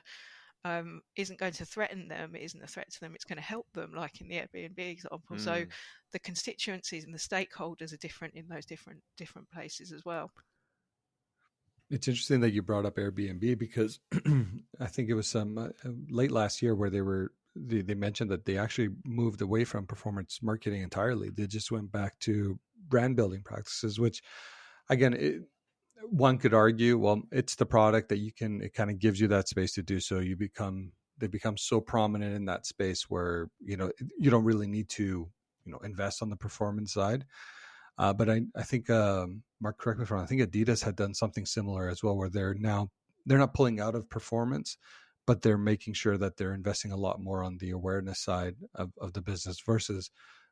threaten them. It isn't a threat to them. It's going to help them, like in the Airbnb example. So the constituencies and the stakeholders are different in those different places as well. It's interesting that you brought up Airbnb, because I think it was some late last year where they mentioned that they actually moved away from performance marketing entirely. They just went back to brand building practices, which again, one could argue, well, it's the product that it kind of gives you that space to do so. They become so prominent in that space where, you don't really need to, invest on the performance side. But I think, Mark, correct me if I'm wrong, I think Adidas had done something similar as well, where they're not pulling out of performance, but they're making sure that they're investing a lot more on the awareness side of the business versus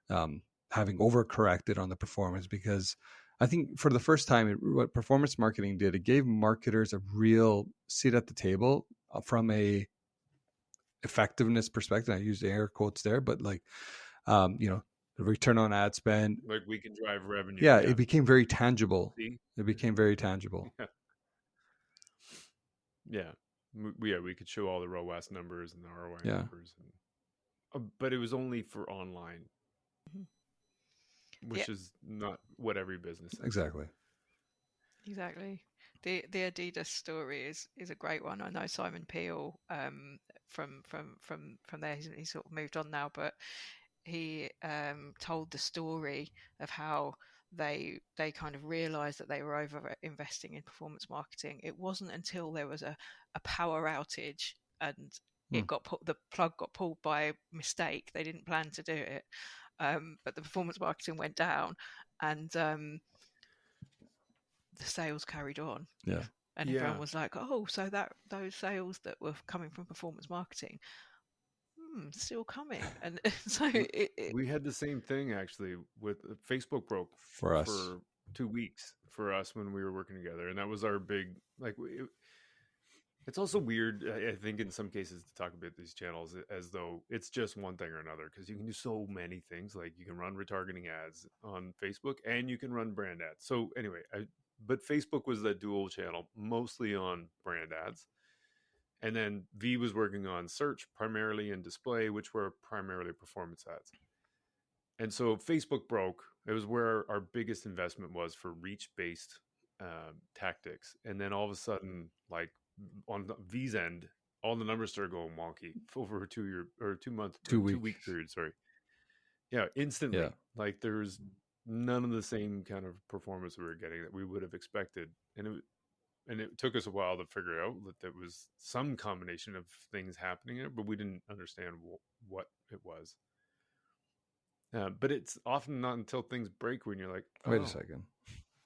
having overcorrected on the performance. Because I think for the first time, what performance marketing did, it gave marketers a real seat at the table from a effectiveness perspective. I use air quotes there, but like, the return on ad spend. Like, we can drive revenue. Yeah, it became very tangible. See? It became very tangible. Yeah. We could show all the ROAS numbers and the ROI numbers. But it was only for online, which is not what every business is. Exactly. The Adidas story is a great one. I know Simon Peel from there. He's sort of moved on now, but he told the story of how they kind of realized that they were over investing in performance marketing. It wasn't until there was a power outage and the plug got pulled by mistake. They didn't plan to do it, but the performance marketing went down, and the sales carried on. Yeah, and everyone was like, "Oh, so those sales that were coming from performance marketing." Still coming. And so we had the same thing actually with Facebook broke for us for 2 weeks for us when we were working together, and that was our big it's also weird, I think, in some cases to talk about these channels as though it's just one thing or another, because you can do so many things. Like, you can run retargeting ads on Facebook and you can run brand ads. So anyway, but Facebook was that dual channel, mostly on brand ads. And then V was working on search primarily and display, which were primarily performance ads. And so Facebook broke. It was where our biggest investment was for reach-based tactics. And then all of a sudden, like on V's end, all the numbers started going wonky over a 2-week period. Sorry. Yeah, instantly. Yeah. Like, there's none of the same kind of performance we were getting that we would have expected. And it took us a while to figure out that there was some combination of things happening in it, but we didn't understand what it was. But it's often not until things break when you're like, wait a second.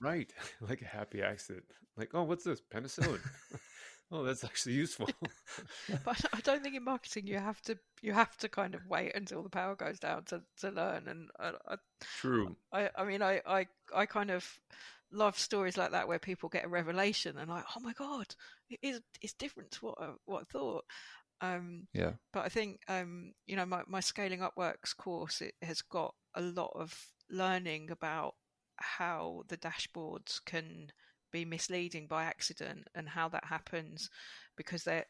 Right. Like a happy accident. Like, oh, what's this? Penicillin. Oh, that's actually useful. But I don't think in marketing you have to kind of wait until the power goes down to learn. And True. I kind of love stories like that where people get a revelation and like, oh my god, it's different to what I thought. Yeah. But I think my Scaling Up Works course, it has got a lot of learning about how the dashboards can be misleading by accident and how that happens, because they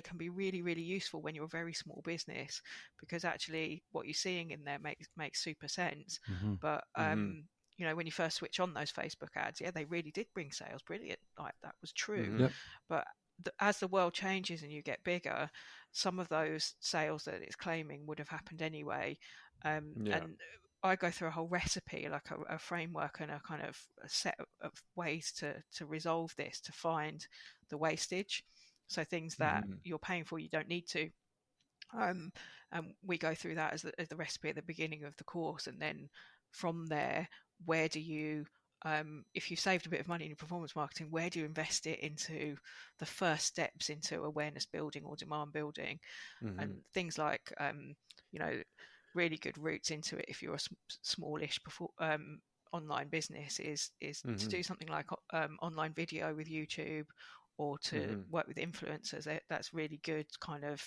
can be really, really useful when you're a very small business, because actually what you're seeing in there makes super sense. Mm-hmm. But when you first switch on those Facebook ads, yeah, they really did bring sales, brilliant, like that was true. Mhm. Yep. But as the world changes and you get bigger, some of those sales that it's claiming would have happened anyway. Yeah. And I go through a whole recipe, like a framework and a kind of a set of ways to resolve this, to find the wastage. So things that you're paying for, you don't need to. And we go through that as the recipe at the beginning of the course. And then from there, where do you, if you've saved a bit of money in your performance marketing, where do you invest it into the first steps into awareness building or demand building? And things like, really good routes into it if you're a smallish online business is to do something like online video with YouTube, or to work with influencers. That's really good kind of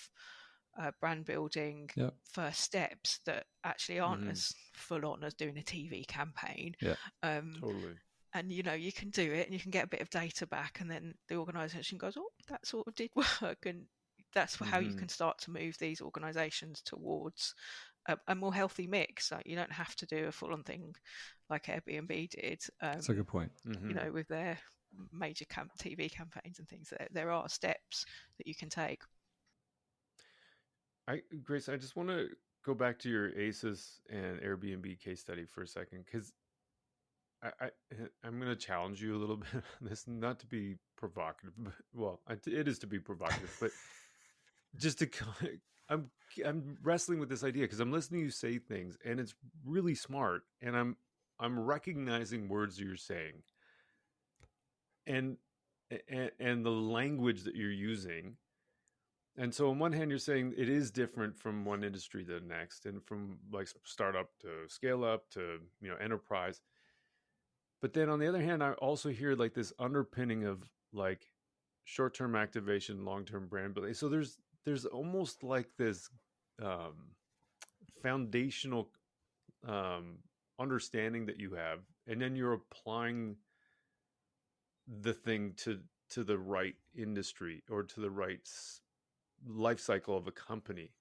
brand building first steps that actually aren't as full on as doing a TV campaign. Totally. And you can do it and you can get a bit of data back, and then the organization goes, oh, that sort of did work. And that's how you can start to move these organizations towards a more healthy mix. So you don't have to do a full on thing like Airbnb did. That's a good point. With their major TV campaigns and things. There are steps that you can take. Grace, I just want to go back to your ASUS and Airbnb case study for a second, because I'm going to challenge you a little bit on this, not to be provocative, but, well, it is to be provocative, but just to, I'm wrestling with this idea because I'm listening to you say things and it's really smart, and I'm recognizing words that you're saying, and the language that you're using. And so on one hand, you're saying it is different from one industry to the next, and from like startup to scale up to, enterprise. But then on the other hand, I also hear like this underpinning of like short-term activation, long-term brand building. So there's almost like this foundational understanding that you have, and then you're applying the thing to the right industry or to the right life cycle of a company.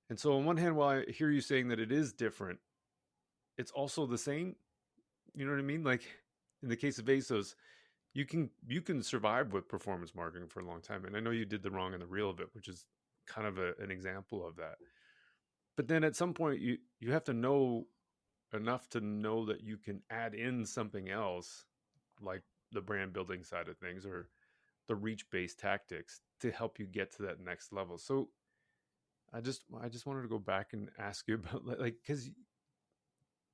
And so on one hand, while I hear you saying that it is different, it's also the same. You know what I mean? Like in the case of ASOS, you can survive with performance marketing for a long time. And I know you did the wrong and the real of it, which is kind of an example of that. But then at some point you have to know enough to know that you can add in something else, like the brand building side of things or the reach-based tactics, to help you get to that next level. So I just wanted to go back and ask you about, like, because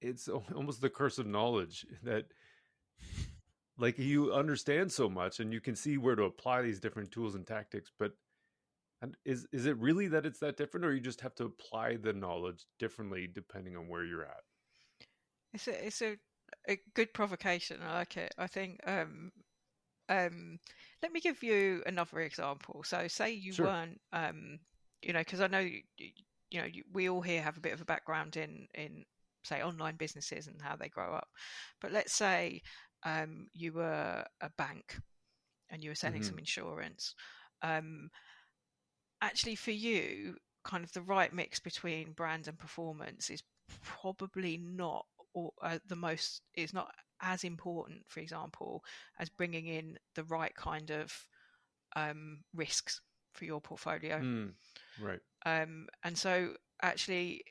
it's almost the curse of knowledge that like you understand so much and you can see where to apply these different tools and tactics, but is it really that it's that different, or you just have to apply the knowledge differently depending on where you're at? It's a good provocation. I like it. I think let me give you another example. So say you weren't because I know we all here have a bit of a background in say online businesses and how they grow up. But let's say you were a bank and you were selling some insurance. Actually, for you, kind of the right mix between brand and performance is probably not is not as important, for example, as bringing in the right kind of risks for your portfolio. Right. And so actually,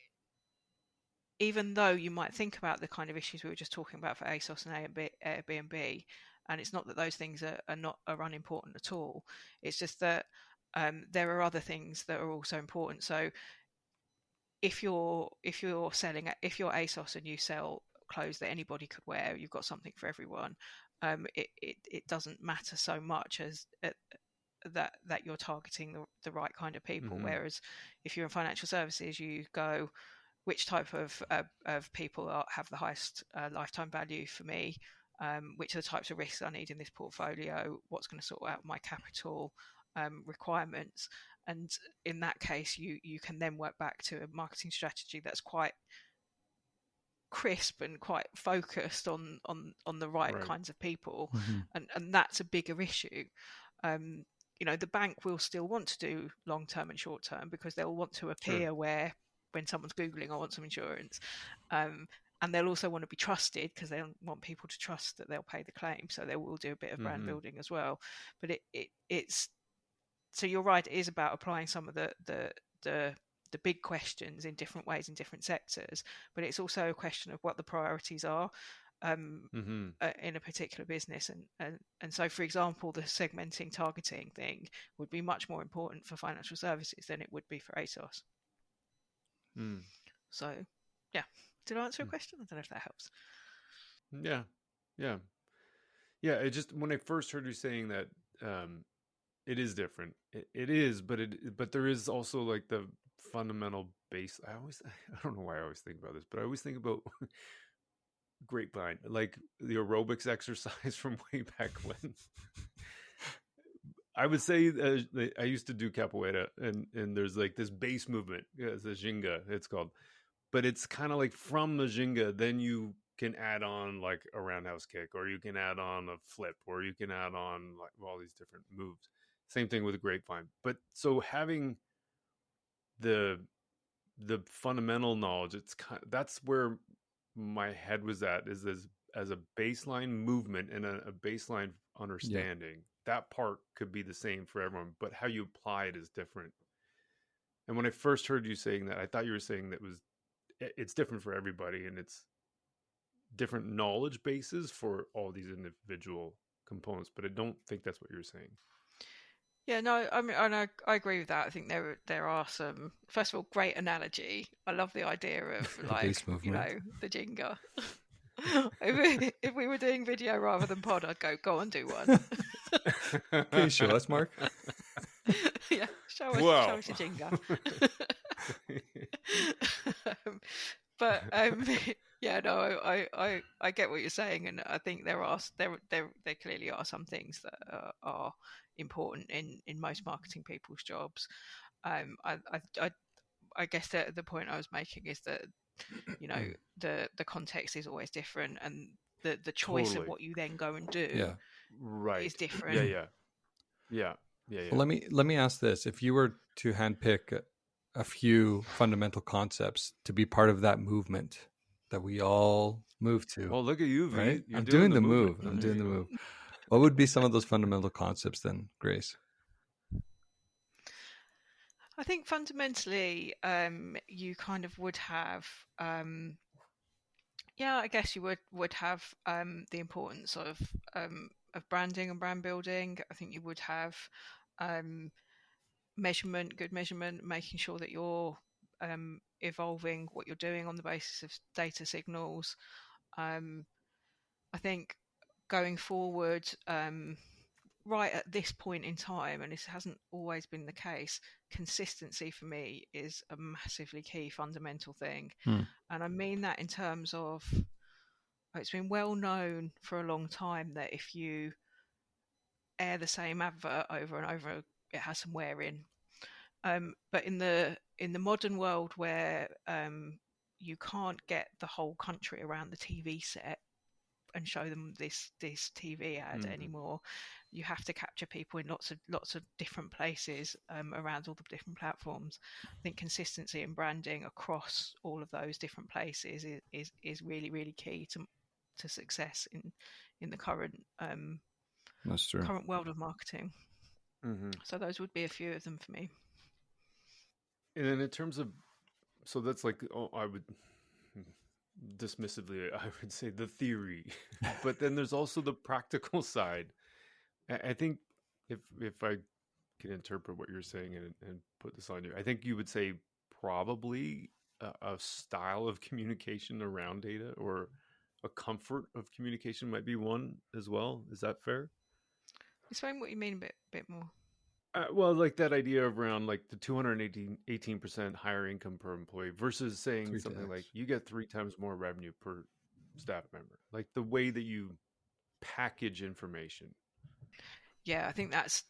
even though you might think about the kind of issues we were just talking about for ASOS and Airbnb, and it's not that those things are unimportant at all, it's just that there are other things that are also important. So if you're ASOS and you sell clothes that anybody could wear. You've got something for everyone. It doesn't matter so much as that you're targeting the right kind of people. Mm-hmm. Whereas if you're in financial services, you go, which type of people have the highest lifetime value for me? Which are the types of risks I need in this portfolio? What's going to sort out my capital requirements? And in that case, you can then work back to a marketing strategy that's quite crisp and quite focused on the right kinds of people. And that's a bigger issue. The bank will still want to do long term and short term because they'll want to appear where when someone's Googling, I want some insurance. And they'll also want to be trusted because they want people to trust that they'll pay the claim. So they will do a bit of brand building as well. But it's so you're right. It is about applying some of the big questions in different ways in different sectors. But it's also a question of what the priorities are in a particular business. And so, for example, the segmenting, targeting thing would be much more important for financial services than it would be for ASOS. So, yeah. Did I answer your question? I don't know if that helps. Yeah. It just, when I first heard you saying that, it is different. It is, but there is also like the fundamental base. I don't know why I always think about this, but I always think about grapevine, like the aerobics exercise from way back when. I would say I used to do capoeira, and there's like this base movement. Yeah, it's a ginga, it's called. But it's kind of like from the ginga, then you can add on like a roundhouse kick, or you can add on a flip, or you can add on like all these different moves. Same thing with a grapevine. But so having the fundamental knowledge, that's where my head was at, is as a baseline movement and a baseline understanding. That part could be the same for everyone, but how you apply it is different. And when I first heard you saying that, I thought you were saying that it's different for everybody, and it's different knowledge bases for all these individual components, but I don't think that's what you're saying. Yeah, no, I mean, I agree with that. I think there are some. First of all, great analogy. I love the idea of like the Jenga. if we were doing video rather than pod, I'd go and do one. Please show us, Mark. Yeah, show us your Jenga. But yeah, no, I get what you're saying, and I think there clearly are some things that are important in most marketing people's jobs. I guess the point I was making is that the context is always different, and the choice of what you then go and do is different. Yeah. Well, let me ask this: if you were to handpick a few fundamental concepts to be part of that movement that we all move to. Well, look at you, V. Right? You're I'm doing the movement. move. I'm doing the move. What would be some of those fundamental concepts then, Grace? I think fundamentally, you kind of would have, I guess you would have the importance of branding and brand building. I think you would have good measurement, making sure that you're evolving what you're doing on the basis of data signals. I think going forward, right at this point in time, and this hasn't always been the case, consistency for me is a massively key fundamental thing. And I mean that in terms of, it's been well known for a long time that if you air the same advert over and over, it has some wear in. But in the modern world where you can't get the whole country around the TV set and show them this TV ad anymore, you have to capture people in lots of different places around all the different platforms. I think consistency and branding across all of those different places is really, really key to success in the current That's true. current world of marketing. So those would be a few of them for me. And then in terms of, so that's like, I would dismissively, I would say the theory, but then there's also the practical side. I think if I can interpret what you're saying and put this on you, I think you would say probably a style of communication around data, or a comfort of communication might be one as well. Is that fair? Explain what you mean a bit more. Well, like that idea around like the 218% higher income per employee versus saying something like you get 3 times more revenue per staff member. Like the way that you package information. Yeah, I think that's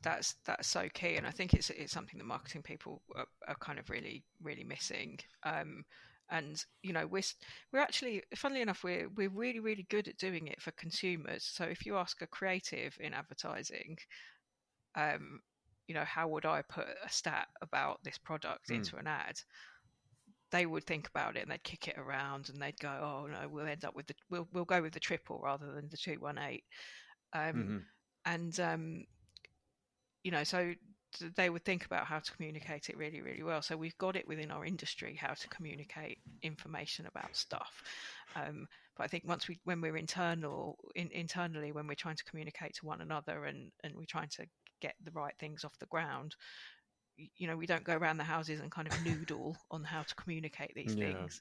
so key, and I think it's something that marketing people are kind of really missing. And we're actually, funnily enough, we're really good at doing it for consumers. So if you ask a creative in advertising, how would I put a stat about this product into an ad? They would think about it and they'd kick it around and they'd go, oh no, we'll end up with we'll go with the triple rather than the 218. So they would think about how to communicate it really well. So we've got it within our industry how to communicate information about stuff. But I think when we're internally, when we're trying to communicate to one another and we're trying to get the right things off the ground, we don't go around the houses and kind of noodle on how to communicate these things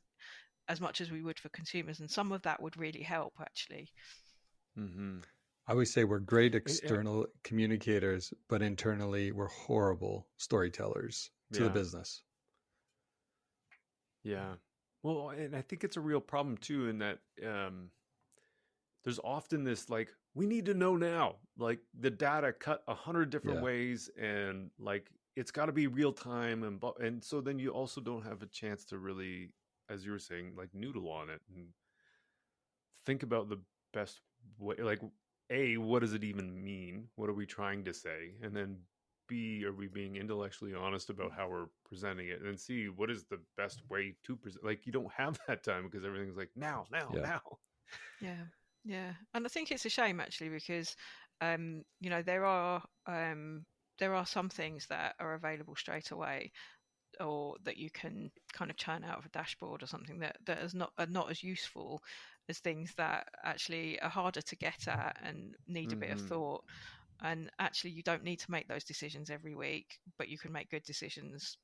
as much as we would for consumers. And some of that would really help, actually. I always say we're great external communicators, but internally we're horrible storytellers to the business. Yeah. Well, and I think it's a real problem too, in that there's often this like, we need to know now, like the data cut 100 different ways, and like it's got to be real time, and so then you also don't have a chance to really, as you were saying, like noodle on it and think about the best way. Like, A, what does it even mean? What are we trying to say? And then B, are we being intellectually honest about how we're presenting it? And then C, what is the best way to present? Like, you don't have that time because everything's like now. Yeah, and I think it's a shame actually, because there are some things that are available straight away, or that you can kind of churn out of a dashboard or something that are not as useful as things that actually are harder to get at and need a bit of thought. And actually, you don't need to make those decisions every week, but you can make good decisions,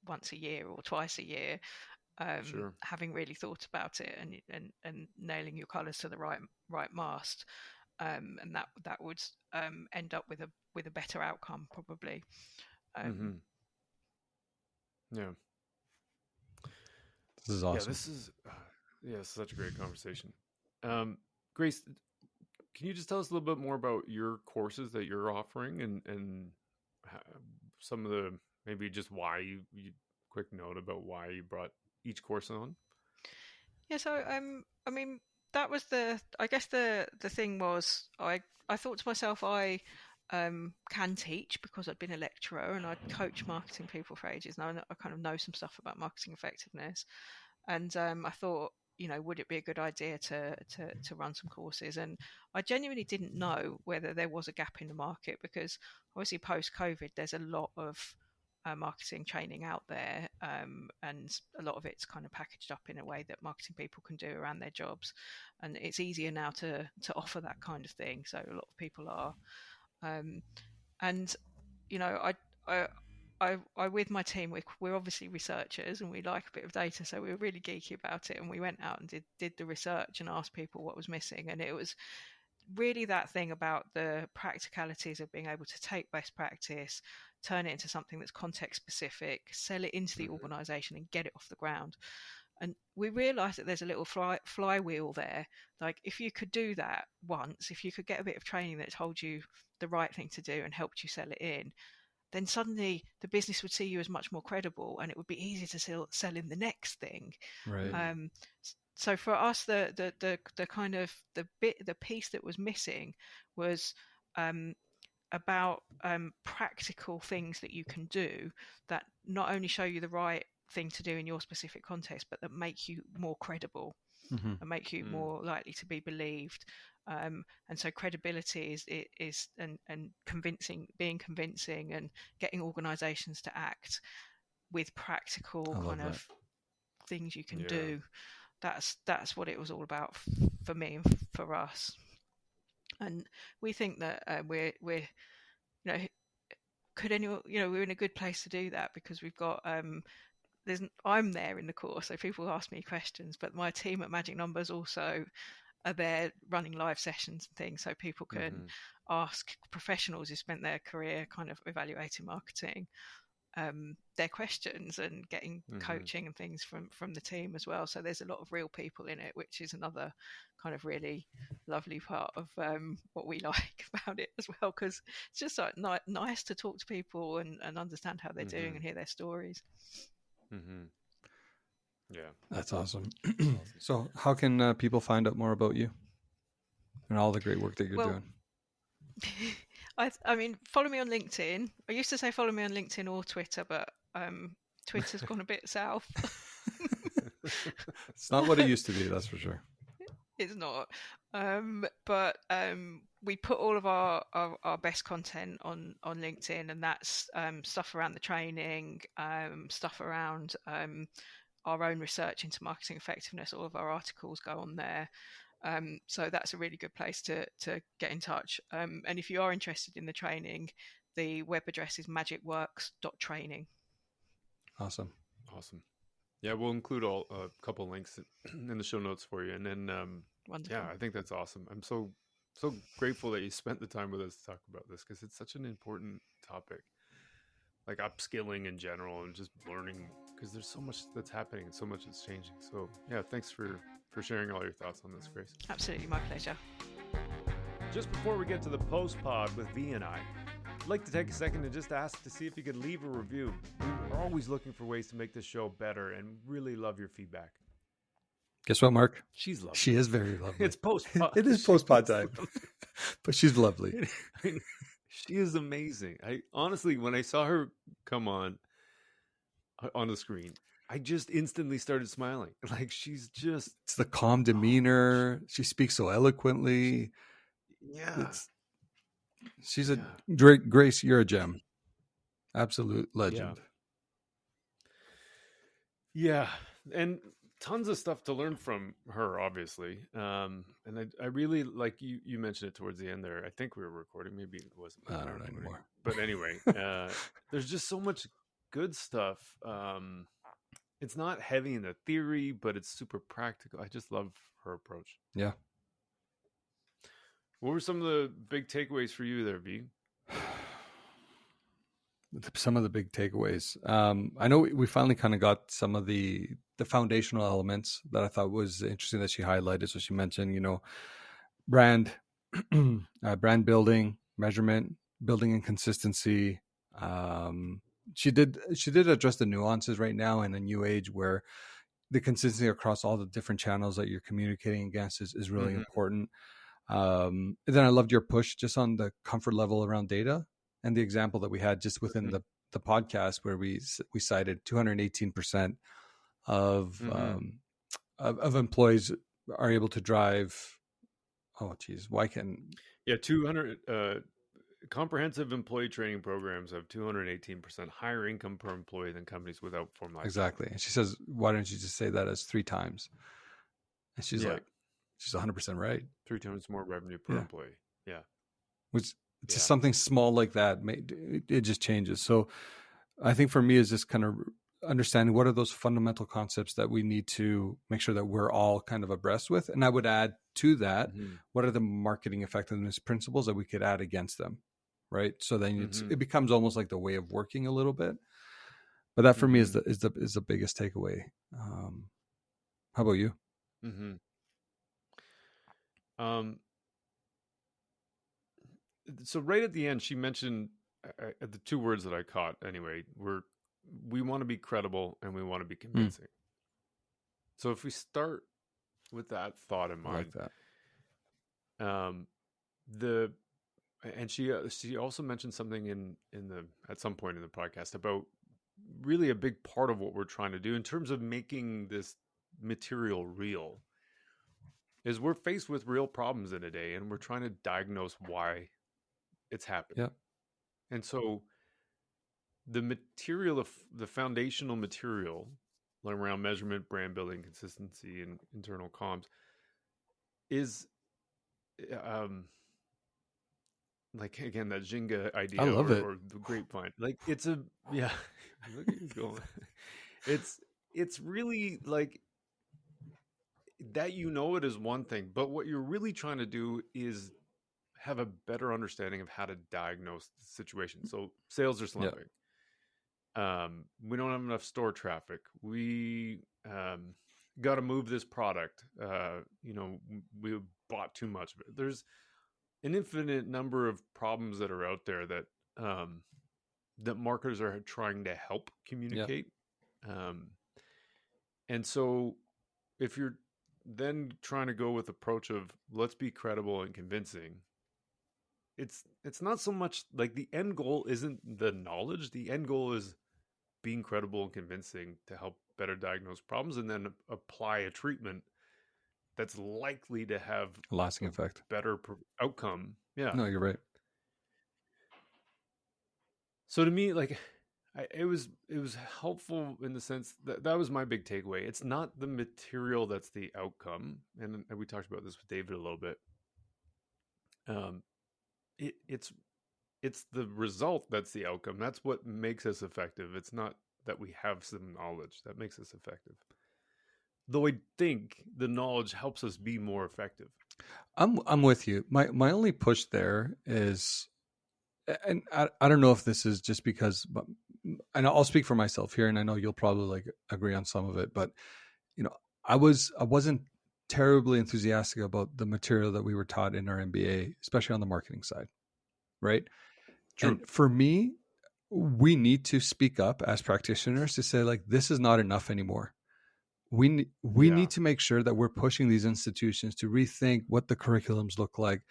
once a year or twice a year. Having really thought about it and nailing your colours to the right mast, and that would end up with a better outcome probably. Yeah, this is awesome. Yeah, this is such a great conversation. Grace, can you just tell us a little bit more about your courses that you're offering and some of the, maybe just why you quick note about why you brought each course on? Yeah, so I mean, that was I guess the thing was, I thought to myself, I can teach because I'd been a lecturer and I'd coached marketing people for ages, and I kind of know some stuff about marketing effectiveness. And I thought, would it be a good idea to run some courses? And I genuinely didn't know whether there was a gap in the market, because obviously post-COVID, there's a lot of marketing training out there, and a lot of it's kind of packaged up in a way that marketing people can do around their jobs, and it's easier now to offer that kind of thing. So a lot of people are, and I with my team, we're obviously researchers and we like a bit of data, so we were really geeky about it, and we went out and did the research and asked people what was missing. And it was really that thing about the practicalities of being able to take best practice, turn it into something that's context specific, sell it into the organization and get it off the ground. And we realized that there's a little flywheel there. Like, if you could do that once, if you could get a bit of training that told you the right thing to do and helped you sell it in, then suddenly the business would see you as much more credible, and it would be easier to sell in the next thing. Right. So for us, the kind of the piece that was missing was about practical things that you can do that not only show you the right thing to do in your specific context, but that make you more credible and make you more likely to be believed. And so credibility is and being convincing and getting organizations to act with practical kind of things you can do. That's what it was all about for me and for us. And we think that we're could anyone, we're in a good place to do that, because we've got I'm there in the course, so people ask me questions, but my team at Magic Numbers also are there running live sessions and things, so people can ask professionals who spent their career kind of evaluating marketing their questions and getting coaching and things from the team as well. So there's a lot of real people in it, which is another kind of really lovely part of what we like about it as well, because it's just like nice to talk to people and understand how they're doing and hear their stories. Yeah, that's awesome. So how can people find out more about you and all the great work that you're doing? I mean, follow me on LinkedIn. I used to say follow me on LinkedIn or Twitter, but Twitter's gone a bit south. It's not what it used to be, that's for sure. It's not. But we put all of our best content on LinkedIn, and that's stuff around the training, stuff around our own research into marketing effectiveness. All of our articles go on there. So that's a really good place to get in touch. And if you are interested in the training, the web address is magicworks.training. Awesome. Yeah, we'll include a couple links in the show notes for you. And then, Wonderful. Yeah, I think that's awesome. I'm so grateful that you spent the time with us to talk about this, because it's such an important topic, like upskilling in general and just learning, because there's so much that's happening and so much that's changing. So yeah, thanks for sharing all your thoughts on this, Grace. Absolutely, my pleasure. Just before we get to the post-pod with V and I'd like to take a second and just ask to see if you could leave a review. We're always looking for ways to make this show better and really love your feedback. Guess what, Mark? She's lovely. She is very lovely. It's post-pod. It is post-pod time. But she's lovely. I mean, she is amazing. I honestly, when I saw her come on the screen, I just instantly started smiling. Like, she's just... It's the calm demeanor. She speaks so eloquently. Yeah. She's a... Grace, you're a gem. Absolute legend. Yeah. And tons of stuff to learn from her, obviously. And I really, like you mentioned it towards the end there. I think we were recording. Maybe it wasn't. I don't know anymore. But anyway, there's just so much good stuff. It's not heavy in the theory, but it's super practical. I just love her approach. Yeah. What were some of the big takeaways for you there, V? Some of the big takeaways. I know we finally kind of got some of the foundational elements that I thought was interesting that she highlighted. So she mentioned, brand building, measurement, building and consistency. She did address the nuances right now in a new age where the consistency across all the different channels that you're communicating against is really important. And then I loved your push just on the comfort level around data and the example that we had just within the podcast where we cited 218% of employees are able to drive. Oh, geez, why can't? Yeah, 200 comprehensive employee training programs have 218% higher income per employee than companies without formalized. Exactly. And she says, why don't you just say that as 3 times? And she's like, she's 100% right. 3 times more revenue per employee. Yeah. Which just something small like that, it just changes. So I think for me is just kind of understanding what are those fundamental concepts that we need to make sure that we're all kind of abreast with. And I would add to that, what are the marketing effectiveness principles that we could add against them? Right. So then it becomes almost like the way of working a little bit. But that for me is the biggest takeaway. How about you? So right at the end, she mentioned the 2 words that I caught anyway, we want to be credible and we want to be convincing. So if we start with that thought in mind, and she also mentioned something at some point in the podcast about really a big part of what we're trying to do in terms of making this material real is we're faced with real problems in a day and we're trying to diagnose why it's happening. Yeah. And so the foundational material like around measurement, brand building, consistency, and internal comms is like, again, that Jenga idea I love it. or the grapevine. Like, it's look at you going. it's really like that, it is one thing, but what you're really trying to do is have a better understanding of how to diagnose the situation. So sales are slumping. We don't have enough store traffic. We got to move this product. We bought too much of it. There's an infinite number of problems that are out there that that marketers are trying to help communicate. And so if you're then trying to go with the approach of let's be credible and convincing, it's not so much like the end goal isn't the knowledge. The end goal is being credible and convincing to help better diagnose problems and then apply a treatment that's likely to have a lasting effect, better outcome. Yeah. No, you're right. So to me, like, it was helpful in the sense that was my big takeaway. It's not the material that's the outcome, and we talked about this with David a little bit. It's the result that's the outcome. That's what makes us effective. It's not that we have some knowledge that makes us effective. Though I think the knowledge helps us be more effective. I'm with you. My only push there is, and I don't know if this is just because, and I'll speak for myself here, and I know you'll probably like agree on some of it, but I wasn't terribly enthusiastic about the material that we were taught in our MBA, especially on the marketing side, right? True. And for me, we need to speak up as practitioners to say, like, this is not enough anymore. We need to make sure that we're pushing these institutions to rethink what the curriculums look like.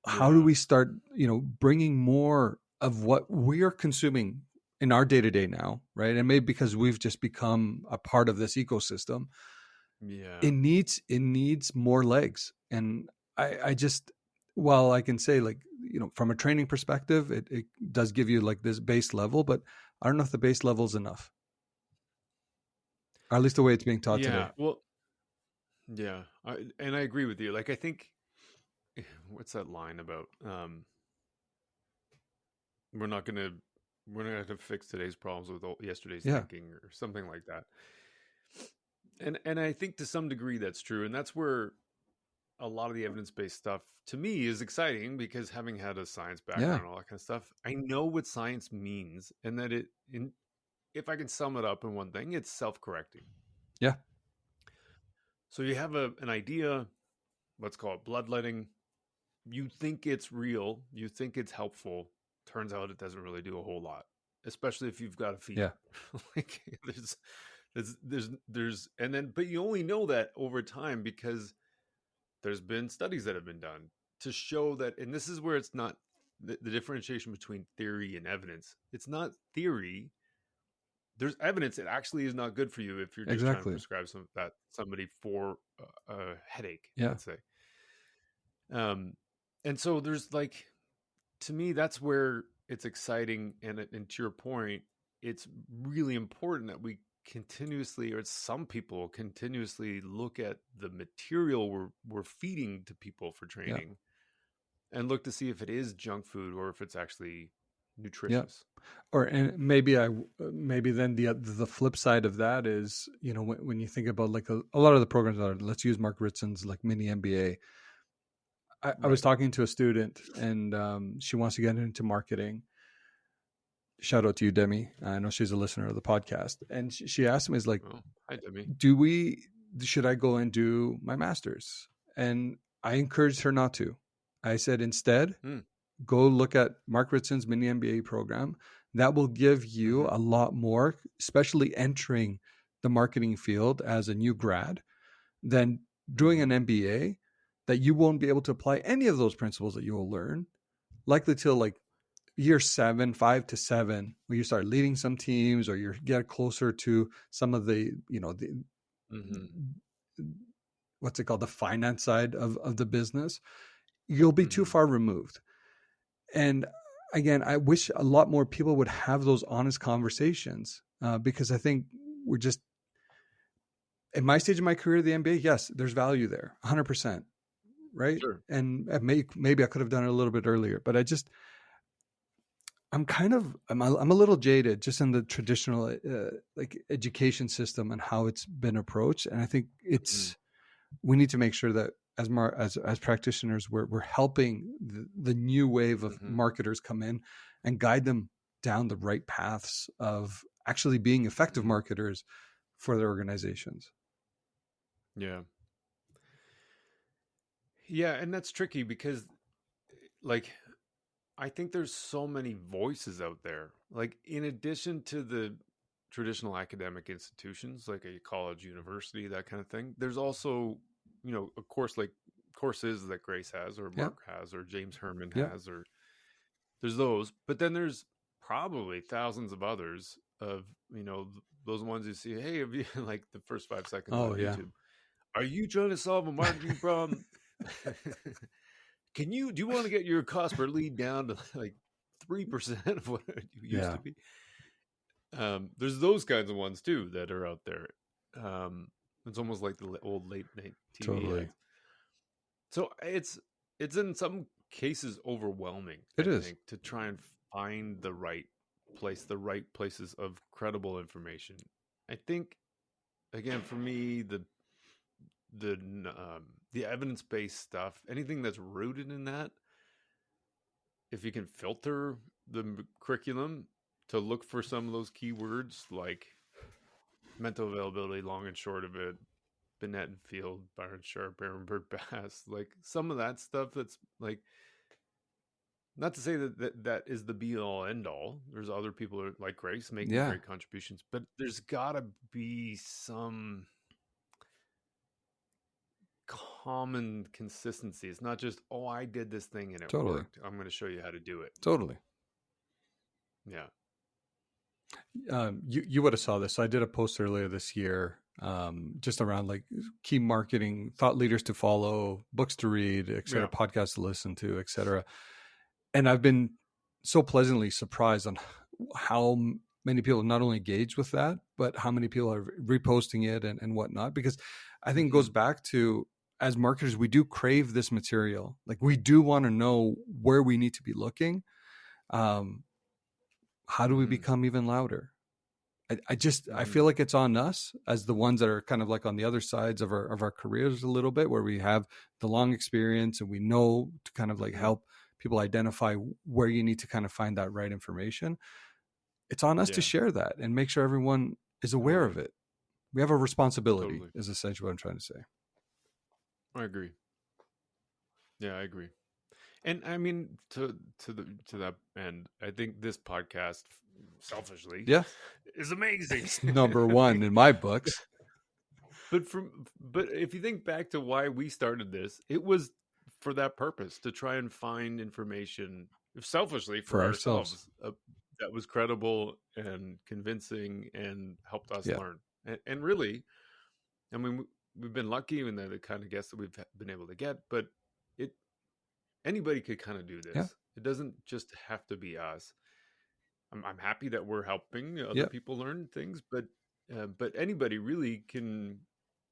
How do we start, bringing more of what we are consuming in our day-to-day now, right? And maybe because we've just become a part of this ecosystem, it needs more legs. And I just, while I can say, like, from a training perspective, it does give you like this base level, but I don't know if the base level is enough. Or at least the way it's being taught today. Well, and I agree with you. Like, I think, what's that line about? We're not going to fix today's problems with yesterday's thinking or something like that. And I think to some degree that's true. And that's where a lot of the evidence-based stuff to me is exciting, because having had a science background and all that kind of stuff, I know what science means, and that if I can sum it up in one thing, it's self-correcting. Yeah. So you have an idea, let's call it bloodletting. You think it's real. You think it's helpful. Turns out it doesn't really do a whole lot, especially if you've got a feed. Yeah. Like there's, and then, but you only know that over time because there's been studies that have been done to show that, and this is where it's not the differentiation between theory and evidence. It's not theory. There's evidence it actually is not good for you if you're just trying to prescribe somebody for a headache, let's say. And so there's, like, to me, that's where it's exciting. And to your point, it's really important that we continuously, or some people continuously, look at the material we're feeding to people for training and look to see if it is junk food or if it's actually nutritious. Or, and maybe then the flip side of that is, when you think about like a lot of the programs that are, let's use Marc Ritzen's like mini MBA. I was talking to a student, and she wants to get into marketing. Shout out to you, Demi. I know she's a listener of the podcast. And she asked me, is like, hi, Demi. Should I go and do my master's? And I encouraged her not to. I said, instead, go look at Marc Ritzen's mini MBA program. That will give you a lot more, especially entering the marketing field as a new grad, than doing an MBA that you won't be able to apply any of those principles that you will learn, likely till like year 5 to 7, when you start leading some teams or you get closer to some of the, what's it called? The finance side of the business. You'll be too far removed. And again, I wish a lot more people would have those honest conversations, because I think we're just, in my stage of my career, the MBA, yes, there's value there, 100%. Right. Sure. And maybe I could have done it a little bit earlier, but I'm a little jaded just in the traditional like education system and how it's been approached, and I think we need to make sure that as practitioners we're helping the new wave of marketers come in and guide them down the right paths of actually being effective marketers for their organizations. Yeah, and that's tricky because, like, I think there's so many voices out there. Like, in addition to the traditional academic institutions, like a college, university, that kind of thing, there's also, of course, like courses that Grace has, or Marc has, or James Herman has, or there's those. But then there's probably thousands of others of, those ones you see, hey, have you, like the first 5 seconds on YouTube, are you trying to solve a marketing problem? Do you want to get your cost per lead down to like 3% of what it used to be? There's those kinds of ones too that are out there. It's almost like the old late night TV ads. So it's in some cases overwhelming. I think, to try and find the right place, the right places of credible information. I think, again, for me, the evidence-based stuff, anything that's rooted in that, if you can filter the curriculum to look for some of those keywords like mental availability, long and short of it, Binet and Field, Byron Sharp, Aaron Bird Bass, like some of that stuff, that's like, not to say that is the be all end all. There's other people like Grace making great contributions, but there's gotta be some common consistency. It's not just, I did this thing and it worked, I'm going to show you how to do it. You would have saw this. So I did a post earlier this year, just around like key marketing thought leaders to follow, books to read, etc., podcasts to listen to, etc. And I've been so pleasantly surprised on how many people not only engage with that, but how many people are reposting it and whatnot, because I think it goes back to, as marketers, we do crave this material. Like, we do want to know where we need to be looking. How do we become even louder? I feel like it's on us as the ones that are kind of like on the other sides of our careers a little bit, where we have the long experience and we know to kind of like help people identify where you need to kind of find that right information. It's on us to share that and make sure everyone is aware of it. We have a responsibility, is essentially what I'm trying to say. I agree. Yeah, I agree. And I mean, to that end, I think this podcast, selfishly, is amazing. It's number one in my books. But if you think back to why we started this, it was for that purpose, to try and find information, selfishly, for ourselves, that was credible and convincing and helped us learn. And really, I mean, we've been lucky in the kind of guests that we've been able to get, but anybody could kind of do this. It doesn't just have to be us. I'm happy that we're helping other people learn things, but anybody really can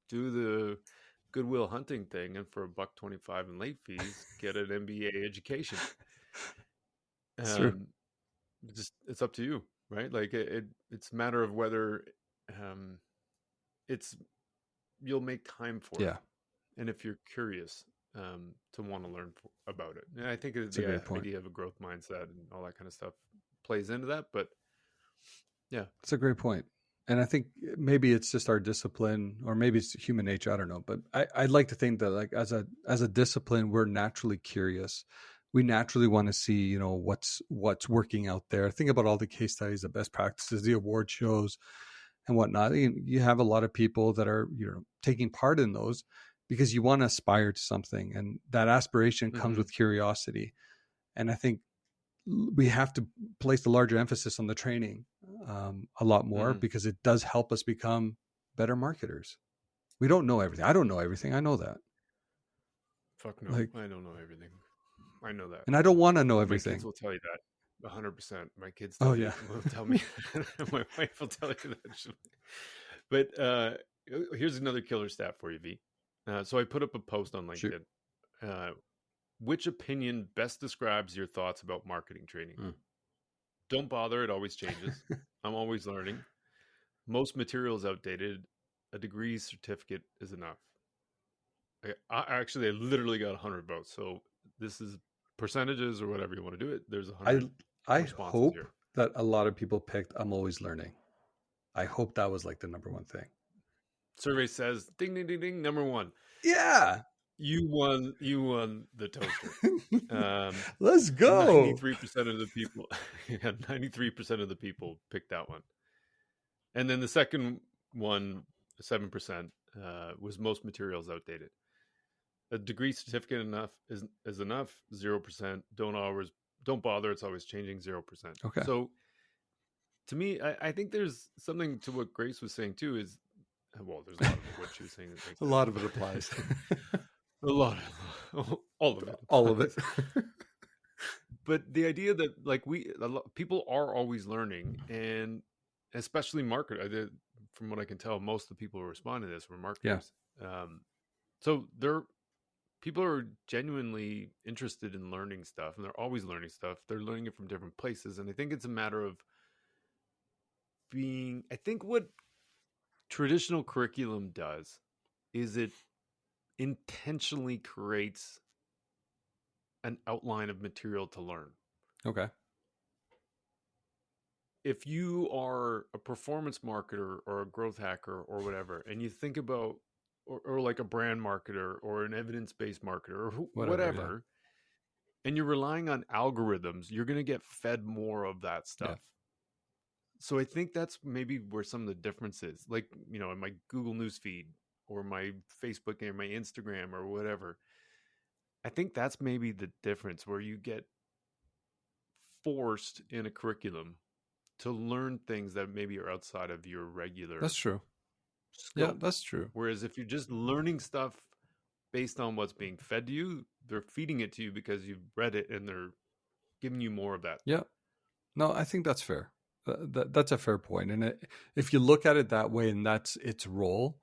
do the Goodwill Hunting thing, and for $1.25 in late fees, get an MBA education. It's up to you, right? Like, it's a matter of whether you'll make time for it, and if you're curious to want to learn about it. And I think the idea of a growth mindset and all that kind of stuff plays into that. But it's a great point. And I think maybe it's just our discipline, or maybe it's human nature. I don't know. But I'd like to think that, like, as a discipline, we're naturally curious. We naturally want to see, what's working out there. Think about all the case studies, the best practices, the award shows, and whatnot. You have a lot of people that are, taking part in those because you want to aspire to something, and that aspiration comes with curiosity. And I think we have to place the larger emphasis on the training a lot more, because it does help us become better marketers. We don't know everything. I don't know everything. I know that. Fuck no. I don't know everything. I know that. And I don't want to know everything. My kids will tell you that 100%. My kids will tell me. My wife will tell you that. But here's another killer stat for you, V. So I put up a post on LinkedIn. Which opinion best describes your thoughts about marketing training? Don't bother. It always changes. I'm always learning. Most materials outdated. A degree certificate is enough. I literally got 100 votes. So this is percentages or whatever you want to do it. There's 100 I responses hope here. that a lot of people picked I'm always learning. I hope that was like the number one thing. Survey says, ding, ding, ding, ding, number one. Yeah. You won the toaster. Let's go. 93% of the people, 93% of the people picked that one. And then the second one, 7%, was most materials outdated. A degree certificate is enough, 0%. Don't bother, it's always changing, 0%. Okay. So to me, I think there's something to what Grace was saying too. There's a lot of what she was saying. A lot of it applies. All of it. But the idea that people are always learning, and especially marketers. From what I can tell, most of the people who respond to this were marketers. Yeah. So people are genuinely interested in learning stuff, and they're always learning stuff. They're learning it from different places, and I think it's a matter of I think what traditional curriculum does is it intentionally creates an outline of material to learn. Okay. If you are a performance marketer or a growth hacker or whatever, and you think about, or like a brand marketer or an evidence-based marketer or whatever, and you're relying on algorithms, you're going to get fed more of that stuff. Yeah. So I think that's maybe where some of the difference is. Like, in my Google News feed or my Facebook or my Instagram or whatever, I think that's maybe the difference, where you get forced in a curriculum to learn things that maybe are outside of your regular. That's true. scope. Yeah, that's true. Whereas if you're just learning stuff based on what's being fed to you, they're feeding it to you because you've read it and they're giving you more of that. Yeah. No, I think that's fair. That's a fair point. And if you look at it that way, and that's its role,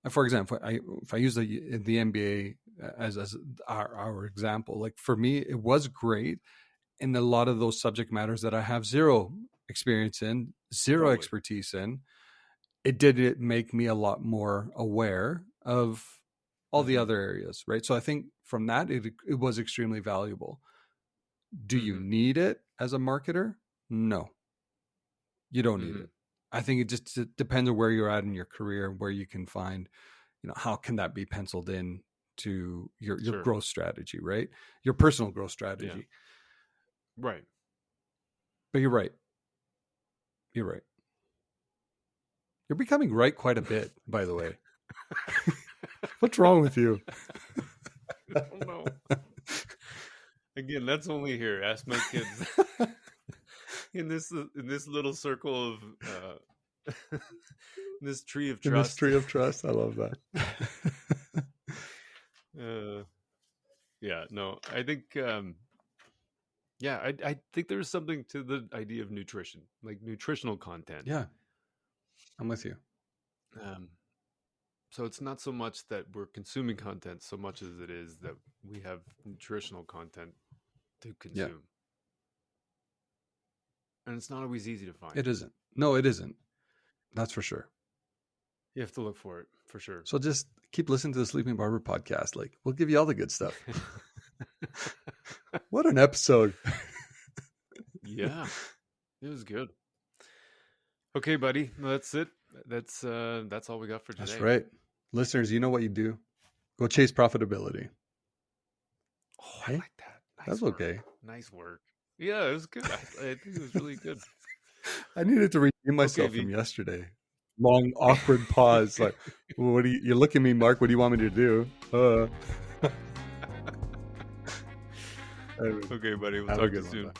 for example, if I use the MBA as our example, like for me, it was great in a lot of those subject matters that I have zero experience in, zero Totally. expertise in. It did make me a lot more aware of all the other areas, right? So I think from that, it was extremely valuable. Do you need it as a marketer? No, you don't need it. I think it just depends on where you're at in your career, where you can find, how can that be penciled in to your Sure. growth strategy, right? Your personal growth strategy. Yeah. Right. But you're right. You're right. You're becoming right quite a bit, by the way. What's wrong with you? I don't know. Again, that's only here. Ask my kids. in this little circle of this tree of trust. In this tree of trust. I love that. Yeah, no, I think I think there's something to the idea of nutrition, like nutritional content. Yeah. I'm with you. So it's not so much that we're consuming content so much as it is that we have nutritional content to consume. Yeah. And it's not always easy to find. It isn't. No, it isn't. That's for sure. You have to look for it, for sure. So just keep listening to the Sleeping Barber podcast. Like, we'll give you all the good stuff. What an episode. Yeah, it was good. Okay, buddy. Well, that's it. That's all we got for today. That's right. Listeners, you know what you do. Go chase profitability. Oh, I like that. Nice That's work. Okay. Nice work. Yeah, it was good. I think it was really good. I needed to redeem myself from yesterday. Long, awkward pause. Like, what do you look at me, Mark? What do you want me to do? Okay, buddy. We'll Have talk a to you good soon. one. Bye.